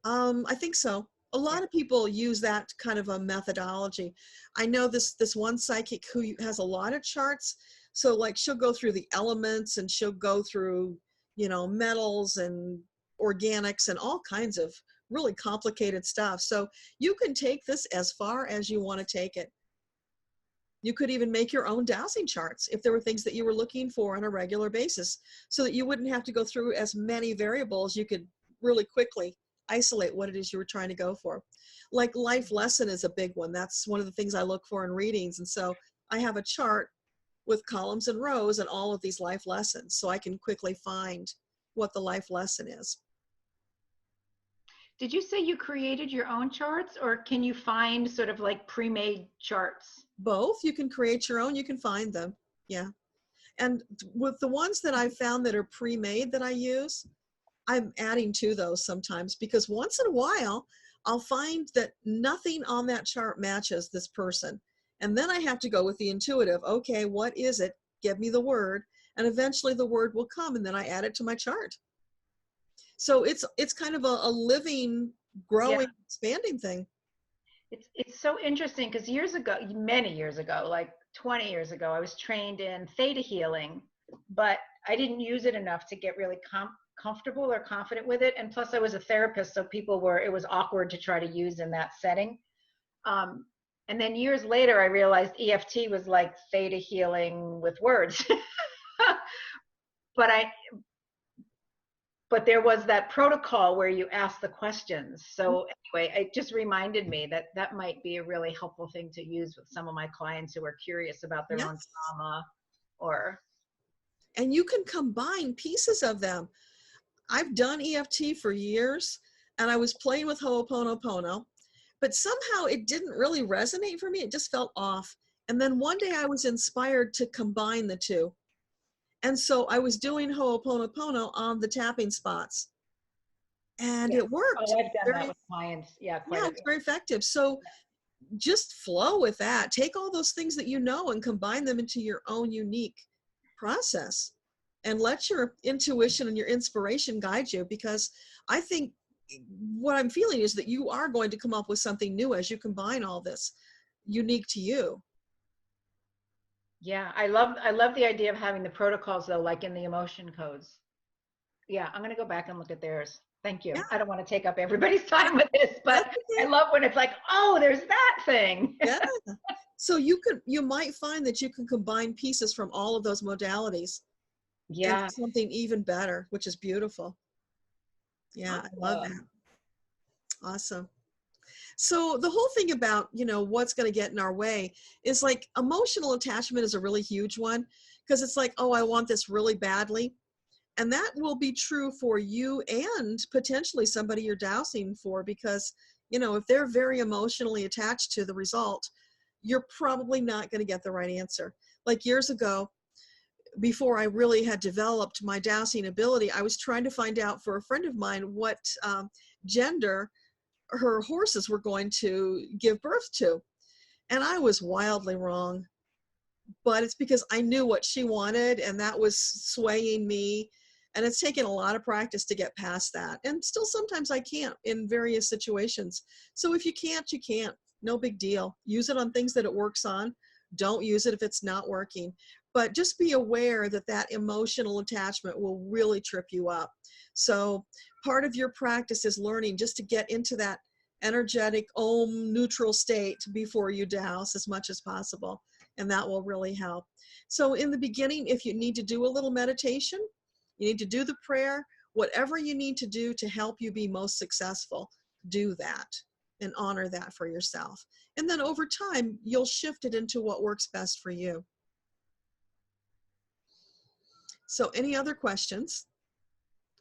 I think so. A lot of people use that kind of a methodology. I know this one psychic who has a lot of charts. So like she'll go through the elements, and she'll go through, metals and organics and all kinds of really complicated stuff. So you can take this as far as you want to take it. You could even make your own dowsing charts if there were things that you were looking for on a regular basis, so that you wouldn't have to go through as many variables. You could really quickly isolate what it is you were trying to go for. Like life lesson is a big one. That's one of the things I look for in readings. And so I have a chart with columns and rows and all of these life lessons, so I can quickly find what the life lesson is. Did you say you created your own charts, or can you find sort of like pre-made charts? Both. You can create your own, you can find them. Yeah. And with the ones that I found that are pre-made that I use, I'm adding to those sometimes, because once in a while I'll find that nothing on that chart matches this person. And then I have to go with the intuitive. Okay, what is it? Give me the word. And eventually the word will come, and then I add it to my chart. So it's kind of a living, growing, expanding thing. It's so interesting because years ago, many years ago, like 20 years ago, I was trained in theta healing, but I didn't use it enough to get really comfortable or confident with it. And plus I was a therapist, so it was awkward to try to use in that setting. And then years later, I realized EFT was like theta healing with words. But there was that protocol where you ask the questions. So anyway, it just reminded me that that might be a really helpful thing to use with some of my clients who are curious about their own trauma And you can combine pieces of them. I've done EFT for years, and I was playing with Ho'oponopono, but somehow it didn't really resonate for me. It just felt off. And then one day I was inspired to combine the two. And so I was doing Ho'oponopono on the tapping spots, and it worked. Oh, I've done that with clients. Yeah, it's very effective. So just flow with that. Take all those things that you know and combine them into your own unique process, and let your intuition and your inspiration guide you, because I think what I'm feeling is that you are going to come up with something new as you combine all this unique to you. Yeah, I love the idea of having the protocols though, like in the emotion codes. Yeah, I'm gonna go back and look at theirs. Thank you. Yeah. I don't want to take up everybody's time with this, but I love when it's like, oh, there's that thing. Yeah. So you might find that you can combine pieces from all of those modalities. Yeah. Into something even better, which is beautiful. Yeah, I love that. Awesome. So the whole thing about, what's going to get in our way is like emotional attachment is a really huge one, because it's like, oh, I want this really badly. And that will be true for you and potentially somebody you're dowsing for, because, if they're very emotionally attached to the result, you're probably not going to get the right answer. Like years ago, before I really had developed my dowsing ability, I was trying to find out for a friend of mine what gender her horses were going to give birth to. And I was wildly wrong, but it's because I knew what she wanted, and that was swaying me. And it's taken a lot of practice to get past that. And still sometimes I can't in various situations. So if you can't, you can't. No big deal. Use it on things that it works on. Don't use it if it's not working. But just be aware that that emotional attachment will really trip you up. So part of your practice is learning just to get into that energetic neutral state before you douse as much as possible. And that will really help. So in the beginning, if you need to do a little meditation, you need to do the prayer, whatever you need to do to help you be most successful, do that and honor that for yourself. And then over time, you'll shift it into what works best for you. So any other questions?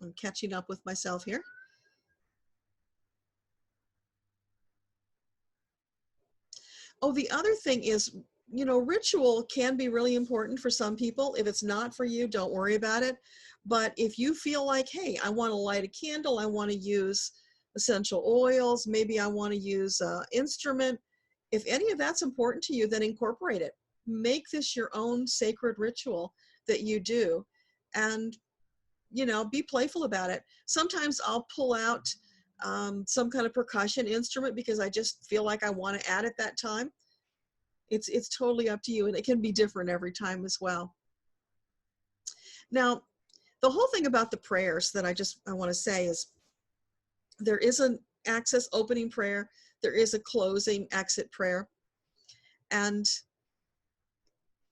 I'm catching up with myself here. Oh, the other thing is, ritual can be really important for some people. If it's not for you, don't worry about it. But if you feel like, hey, I want to light a candle, I want to use essential oils, maybe I want to use an instrument, if any of that's important to you, then incorporate it. Make this your own sacred ritual that you do. And, be playful about it. Sometimes I'll pull out some kind of percussion instrument because I just feel like I want to add at that time. It's totally up to you, and it can be different every time as well. Now, the whole thing about the prayers that I want to say is there is an access opening prayer, there is a closing exit prayer, and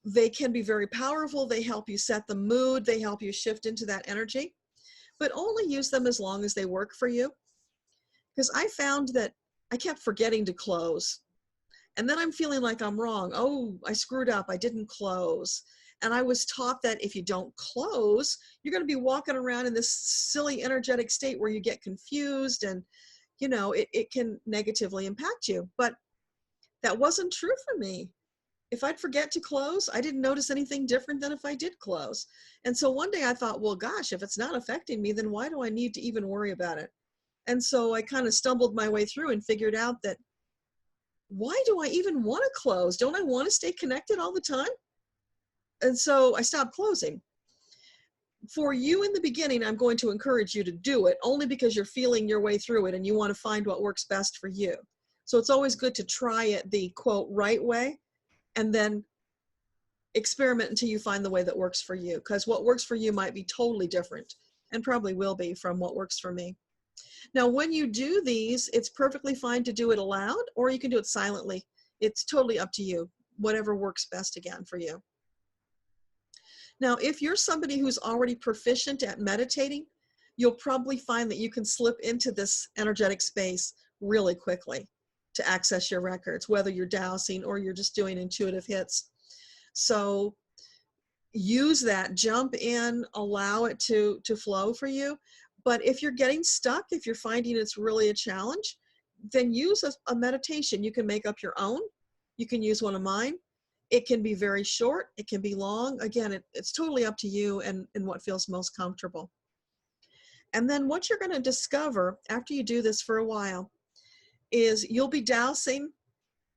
they can be very powerful. They help you set the mood, they help you shift into that energy, but only use them as long as they work for you. because I found that I kept forgetting to close. And then I'm feeling like I'm wrong. Oh, I screwed up. I didn't close. And I was taught that if you don't close, you're going to be walking around in this silly energetic state where you get confused and, you know, it can negatively impact you. But that wasn't true for me. If I'd forget to close, I didn't notice anything different than if I did close. And so one day I thought, well, gosh, if it's not affecting me, then why do I need to even worry about it? And so I kind of stumbled my way through and figured out that, why do I even want to close? Don't I want to stay connected all the time? And so I stopped closing. For you in the beginning, I'm going to encourage you to do it only because you're feeling your way through it and you want to find what works best for you. So it's always good to try it the quote right way and then experiment until you find the way that works for you, because what works for you might be totally different and probably will be from what works for me. Now, when you do these, it's perfectly fine to do it aloud or you can do it silently. It's totally up to you, whatever works best again for you. Now, if you're somebody who's already proficient at meditating, you'll probably find that you can slip into this energetic space really quickly to access your records, whether you're dowsing or you're just doing intuitive hits. So use that, jump in, allow it to flow for you. But if you're getting stuck, if you're finding it's really a challenge, then use a meditation. You can make up your own. You can use one of mine. It can be very short. It can be long. Again, it's totally up to you and what feels most comfortable. And then what you're going to discover after you do this for a while is you'll be dowsing,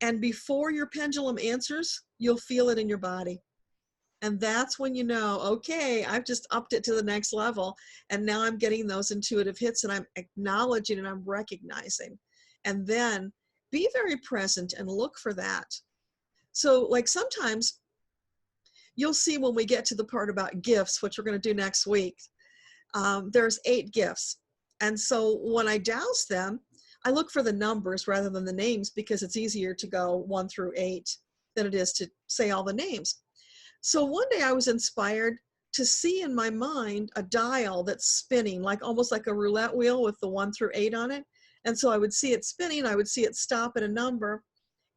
and before your pendulum answers, you'll feel it in your body. And that's when you know, okay, I've just upped it to the next level. And now I'm getting those intuitive hits and I'm acknowledging and I'm recognizing. And then be very present and look for that. So like sometimes you'll see when we get to the part about gifts, which we're going to do next week, there's 8 gifts. And so when I douse them, I look for the numbers rather than the names because it's easier to go 1 through 8 than it is to say all the names. So one day I was inspired to see in my mind a dial that's spinning, like almost like a roulette wheel with the 1 through 8 on it. And so I would see it spinning, I would see it stop at a number,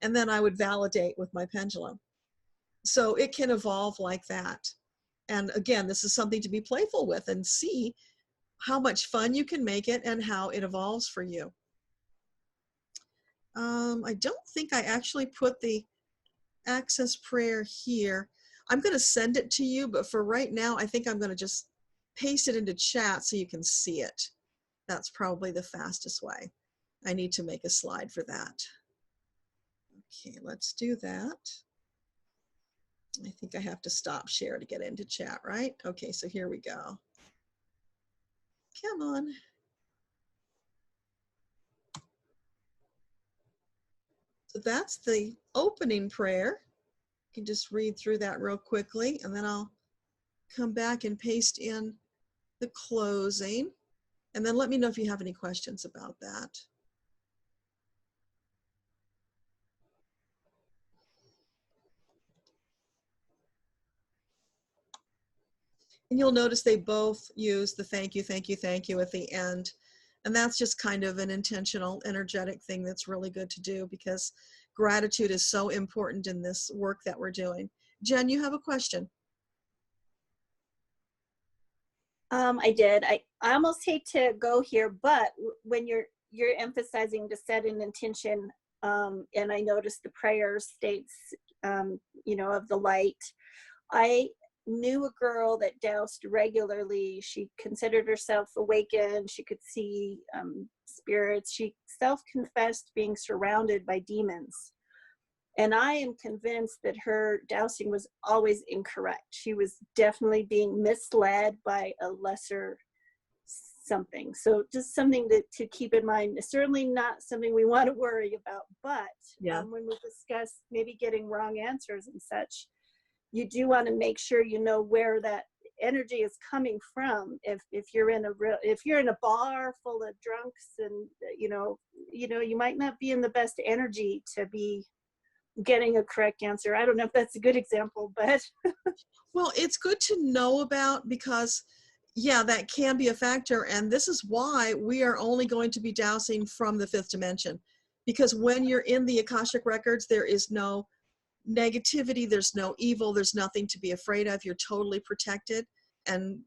and then I would validate with my pendulum. So it can evolve like that. And again, this is something to be playful with and see how much fun you can make it and how it evolves for you. I don't think I actually put the access prayer here. I'm going to send it to you, but for right now, I think I'm going to just paste it into chat so you can see it. That's probably the fastest way. I need to make a slide for that. Okay, let's do that. I think I have to stop share to get into chat, right? Okay, so here we go. Come on. So that's the opening prayer. You can just read through that real quickly, and then I'll come back and paste in the closing. And then let me know if you have any questions about that. And you'll notice they both use the thank you, thank you, thank you at the end. And that's just kind of an intentional, energetic thing that's really good to do because gratitude is so important in this work that we're doing. Jen, you have a question. I did. I almost hate to go here, but when you're emphasizing to set an intention, and I noticed the prayer states, you know, of the light. I knew a girl that doused regularly. She considered herself awakened. She could see spirits. She self-confessed being surrounded by demons. And I am convinced that her dowsing was always incorrect. She was definitely being misled by a lesser something. So just something to keep in mind. It's certainly not something we want to worry about, but Yeah. When we discuss maybe getting wrong answers and such, you do want to make sure you know where that energy is coming from. If you're in a bar full of drunks and you know you might not be in the best energy to be getting a correct answer. I don't know if that's a good example, but well, it's good to know about because yeah, that can be a factor. And this is why we are only going to be dowsing from the fifth dimension. Because when you're in the Akashic records, there is no negativity, there's no evil, there's nothing to be afraid of. You're totally protected and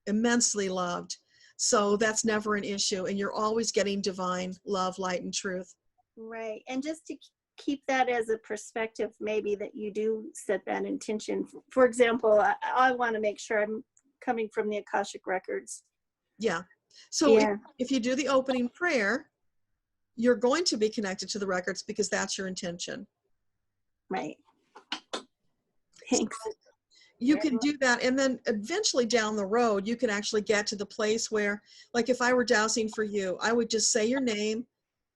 immensely loved. So that's never an issue. And you're always getting divine love, light, and truth. Right. And just to keep that as a perspective, maybe that you do set that intention. For example, I want to make sure I'm coming from the Akashic records. Yeah. So Yeah. if you do the opening prayer, you're going to be connected to the records because that's your intention. Right. Thanks. You can do that, and then eventually down the road you can actually get to the place where, like, if I were dowsing for you, I would just say your name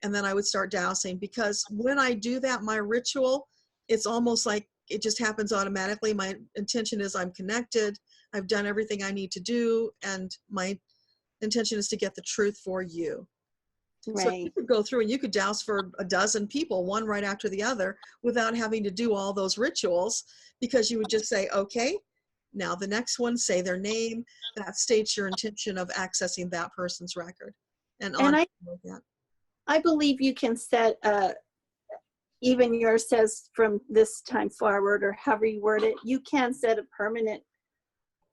and then I would start dowsing, because when I do that, my ritual, it's almost like it just happens automatically. My intention is I'm connected, I've done everything I need to do, and my intention is to get the truth for you. So you Right. could go through and you could douse for a dozen people, one right after the other, without having to do all those rituals, because you would just say, okay, now the next one, say their name. That states your intention of accessing that person's record. And on like that. I believe you can set, even yours says from this time forward, or however you word it, you can set a permanent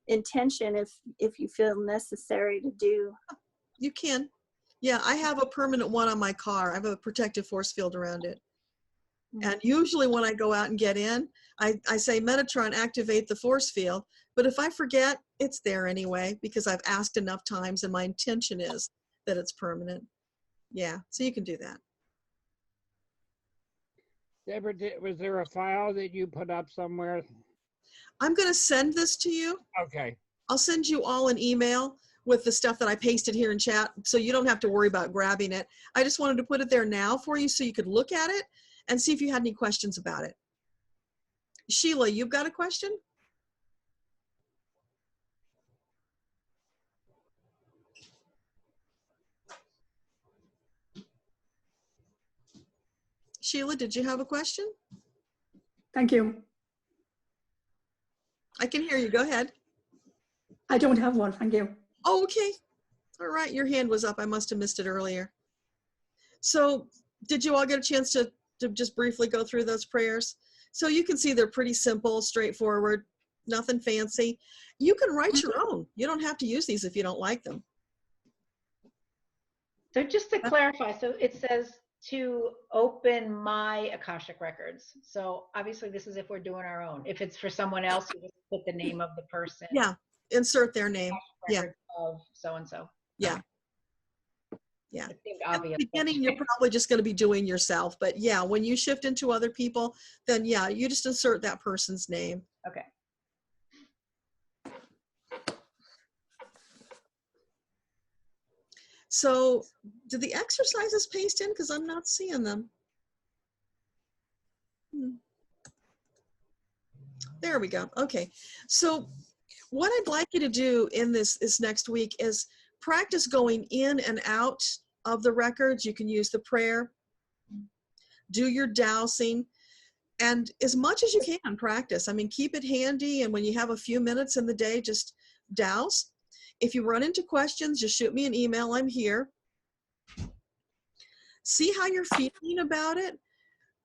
intention if you feel necessary to do. You can. Yeah, I have a permanent one on my car. I have a protective force field around it. And usually when I go out and get in, I say, Metatron, activate the force field. But if I forget, it's there anyway, because I've asked enough times and my intention is that it's permanent. Yeah, so you can do that. Deborah, was there a file that you put up somewhere? I'm going to send this to you. Okay. I'll send you all an email with the stuff that I pasted here in chat, so you don't have to worry about grabbing it. I just wanted to put it there now for you so you could look at it and see if you had any questions about it. Sheila, you've got a question? Sheila, did you have a question? Thank you. I can hear you. Go ahead. I don't have one, thank you. Oh, okay. All right, your hand was up. I must have missed it earlier. So did you all get a chance to just briefly go through those prayers? So you can see they're pretty simple, straightforward, nothing fancy. You can write your own. You don't have to use these if you don't like them. So just to clarify, so it says to open my Akashic records. So obviously this is if we're doing our own. If it's for someone else, you just put the name of the person. Yeah, insert their name. Yeah. Of so-and-so. Yeah. Yeah. It seemed At obvious. the beginning, you're probably just going to be doing yourself. But yeah, when you shift into other people, then yeah, you just insert that person's name. Okay. So did the exercises paste in? Because I'm not seeing them. There we go. Okay. So what I'd like you to do in this next week is practice going in and out of the records. You can use the prayer, do your dowsing, and as much as you can practice. I mean, keep it handy, and when you have a few minutes in the day, just douse. If you run into questions, just shoot me an email. I'm here. See how you're feeling about it.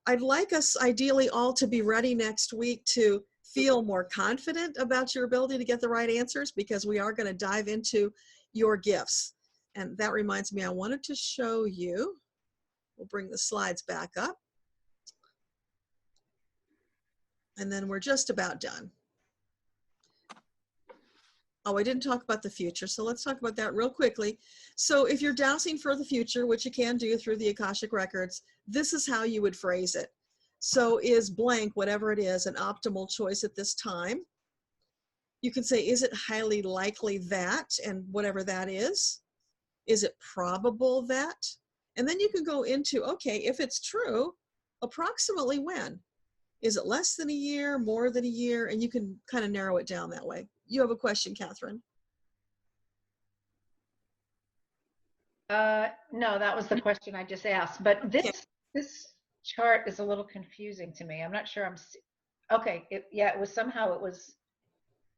I'd like us ideally all to be ready next week to feel more confident about your ability to get the right answers, because we are going to dive into your gifts. And that reminds me, I wanted to show you. We'll bring the slides back up. And then we're just about done. Oh, I didn't talk about the future, so let's talk about that real quickly. So if you're dowsing for the future, which you can do through the Akashic Records, this is how you would phrase it. So is blank, whatever it is, an optimal choice at this time? You can say, is it highly likely that, and whatever that is? Is it probable that? And then you can go into, okay, if it's true, approximately when? Is it less than a year, more than a year? And you can kind of narrow it down that way. You have a question, Catherine? No, that was the question I just asked. But this chart is a little confusing to me. I'm not sure I'm. Okay, yeah, it was somehow it was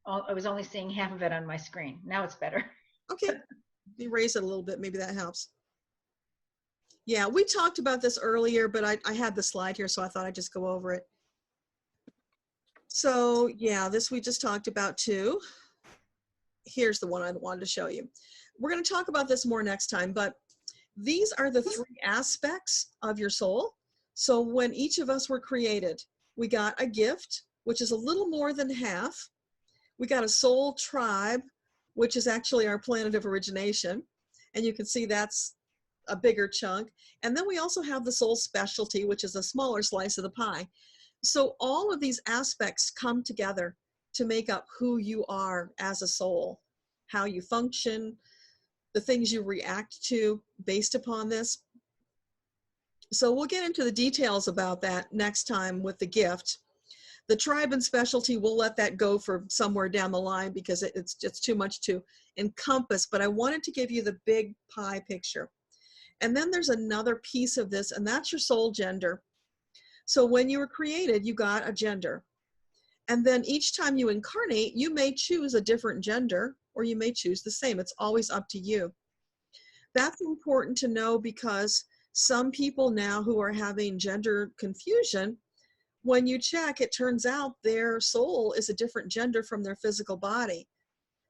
I was only seeing half of it on my screen. Now it's better. Okay, erase it a little bit. Maybe that helps. Yeah, we talked about this earlier, but I had the slide here, so I thought I'd just go over it. So yeah, this we just talked about too. Here's the one I wanted to show you. We're going to talk about this more next time, but these are the 3 aspects of your soul. So when each of us were created, we got a gift, which is a little more than half. We got a soul tribe, which is actually our planet of origination. And you can see that's a bigger chunk. And then we also have the soul specialty, which is a smaller slice of the pie. So all of these aspects come together to make up who you are as a soul, how you function, the things you react to based upon this. So we'll get into the details about that next time with the gift. The tribe and specialty, we'll let that go for somewhere down the line because it's just too much to encompass, but I wanted to give you the big pie picture. And then there's another piece of this, and that's your soul gender. So when you were created, you got a gender. And then each time you incarnate, you may choose a different gender or you may choose the same. It's always up to you. That's important to know because some people now who are having gender confusion, when you check, it turns out their soul is a different gender from their physical body.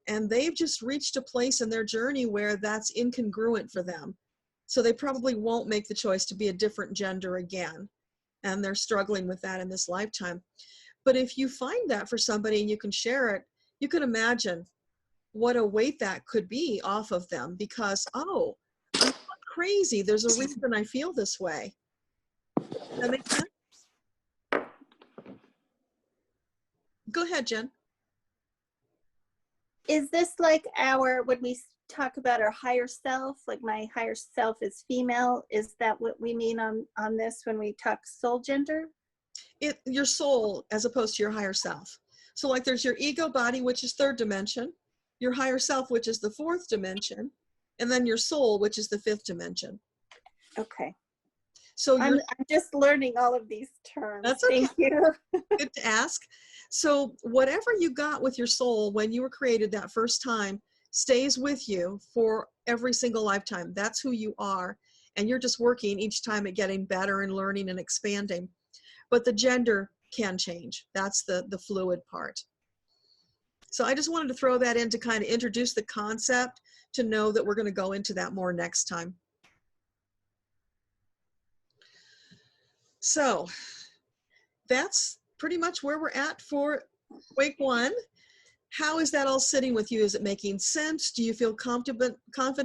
And they've just reached a place in their journey where that's incongruent for them. So they probably won't make the choice to be a different gender again. And they're struggling with that in this lifetime. But if you find that for somebody and you can share it, you can imagine what a weight that could be off of them because, oh, I'm not crazy. There's a reason I feel this way. Does that make sense? Go ahead, Jen. Is this like when we talk about our higher self, like my higher self is female? Is that what we mean on this when we talk soul gender? Your soul as opposed to your higher self. So like there's your ego body, which is 3rd dimension, your higher self, which is the 4th dimension, and then your soul, which is the 5th dimension. Okay. So I'm just learning all of these terms. That's okay. Thank you. Good to ask. So whatever you got with your soul when you were created that first time stays with you for every single lifetime. That's who you are. And you're just working each time at getting better and learning and expanding. But the gender can change. That's the fluid part. So I just wanted to throw that in to kind of introduce the concept to know that we're going to go into that more next time. So that's pretty much where we're at for week 1. How is that all sitting with you? Is it making sense? Do you feel confident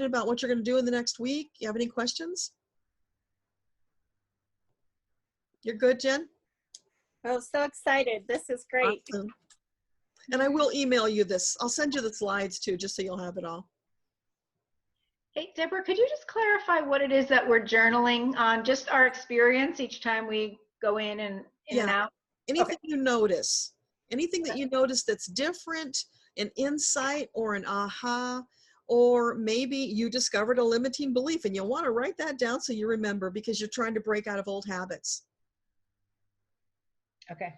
about what you're going to do in the next week? You have any questions? You're good, Jen? Oh, so excited. This is great. Awesome. And I will email you this. I'll send you the slides too, just so you'll have it all. Hey, Deborah, could you just clarify what it is that we're journaling on? Just our experience each time we go in and out? Anything you notice. Anything that you notice that's different, an insight or an aha, or maybe you discovered a limiting belief and you want to write that down so you remember because you're trying to break out of old habits. Okay.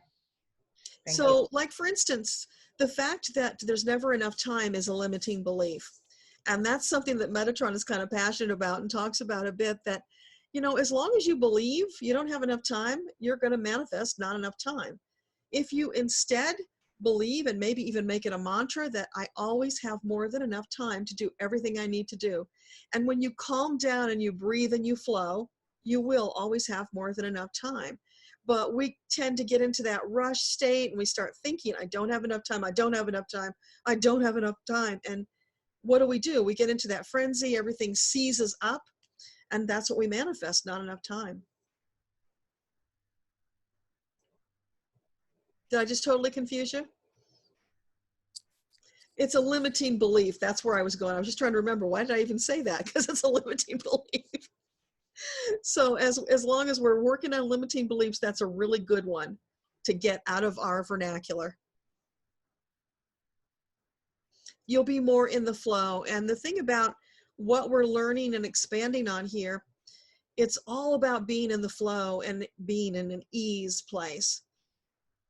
So like for instance, the fact that there's never enough time is a limiting belief. And that's something that Metatron is kind of passionate about and talks about a bit that, you know, as long as you believe you don't have enough time, you're going to manifest not enough time. If you instead believe and maybe even make it a mantra that I always have more than enough time to do everything I need to do. And when you calm down and you breathe and you flow, you will always have more than enough time. But we tend to get into that rush state and we start thinking, I don't have enough time, I don't have enough time, I don't have enough time. And what do? We get into that frenzy, everything seizes up, and that's what we manifest, not enough time. Did I just totally confuse you? It's a limiting belief. That's where I was going. I was just trying to remember, why did I even say that? Because it's a limiting belief. So as long as we're working on limiting beliefs, that's a really good one to get out of our vernacular. You'll be more in the flow. And the thing about what we're learning and expanding on here, it's all about being in the flow and being in an ease place.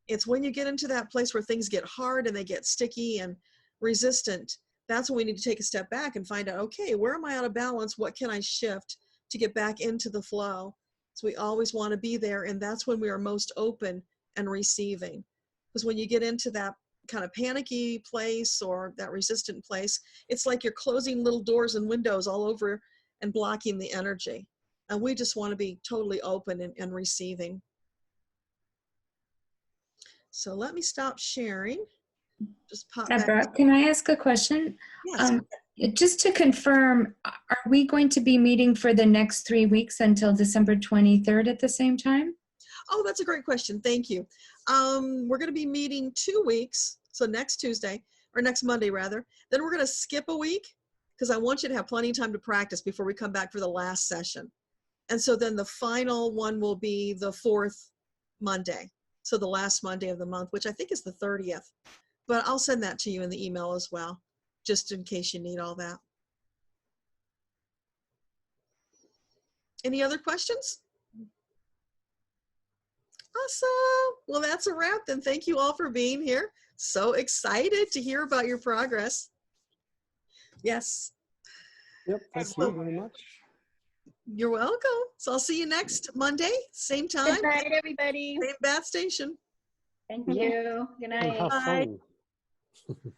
It's when you get into that place where things get hard and they get sticky and resistant, that's when we need to take a step back and find out, okay, where am I out of balance? What can I shift to get back into the flow? So we always want to be there, and that's when we are most open and receiving. Because when you get into that kind of panicky place or that resistant place, it's like you're closing little doors and windows all over and blocking the energy. And we just want to be totally open and receiving. So let me stop sharing. Just pop back. Deborah, can I ask a question? Yes. Just to confirm, are we going to be meeting for the next 3 weeks until December 23rd at the same time? Oh, that's a great question. Thank you. We're going to be meeting 2 weeks. So next Tuesday, or next Monday rather. Then we're going to skip a week because I want you to have plenty of time to practice before we come back for the last session. And so then the final one will be the 4th Monday. So the last Monday of the month, which I think is the 30th. But I'll send that to you in the email as well, just in case you need all that. Any other questions? Awesome. Well, that's a wrap then. Thank you all for being here. So excited to hear about your progress. Yes. Yep, thank you very much. You're welcome. So I'll see you next Monday, same time, Good night, everybody. same bat station. Thank you. Good And night. have Bye. fun.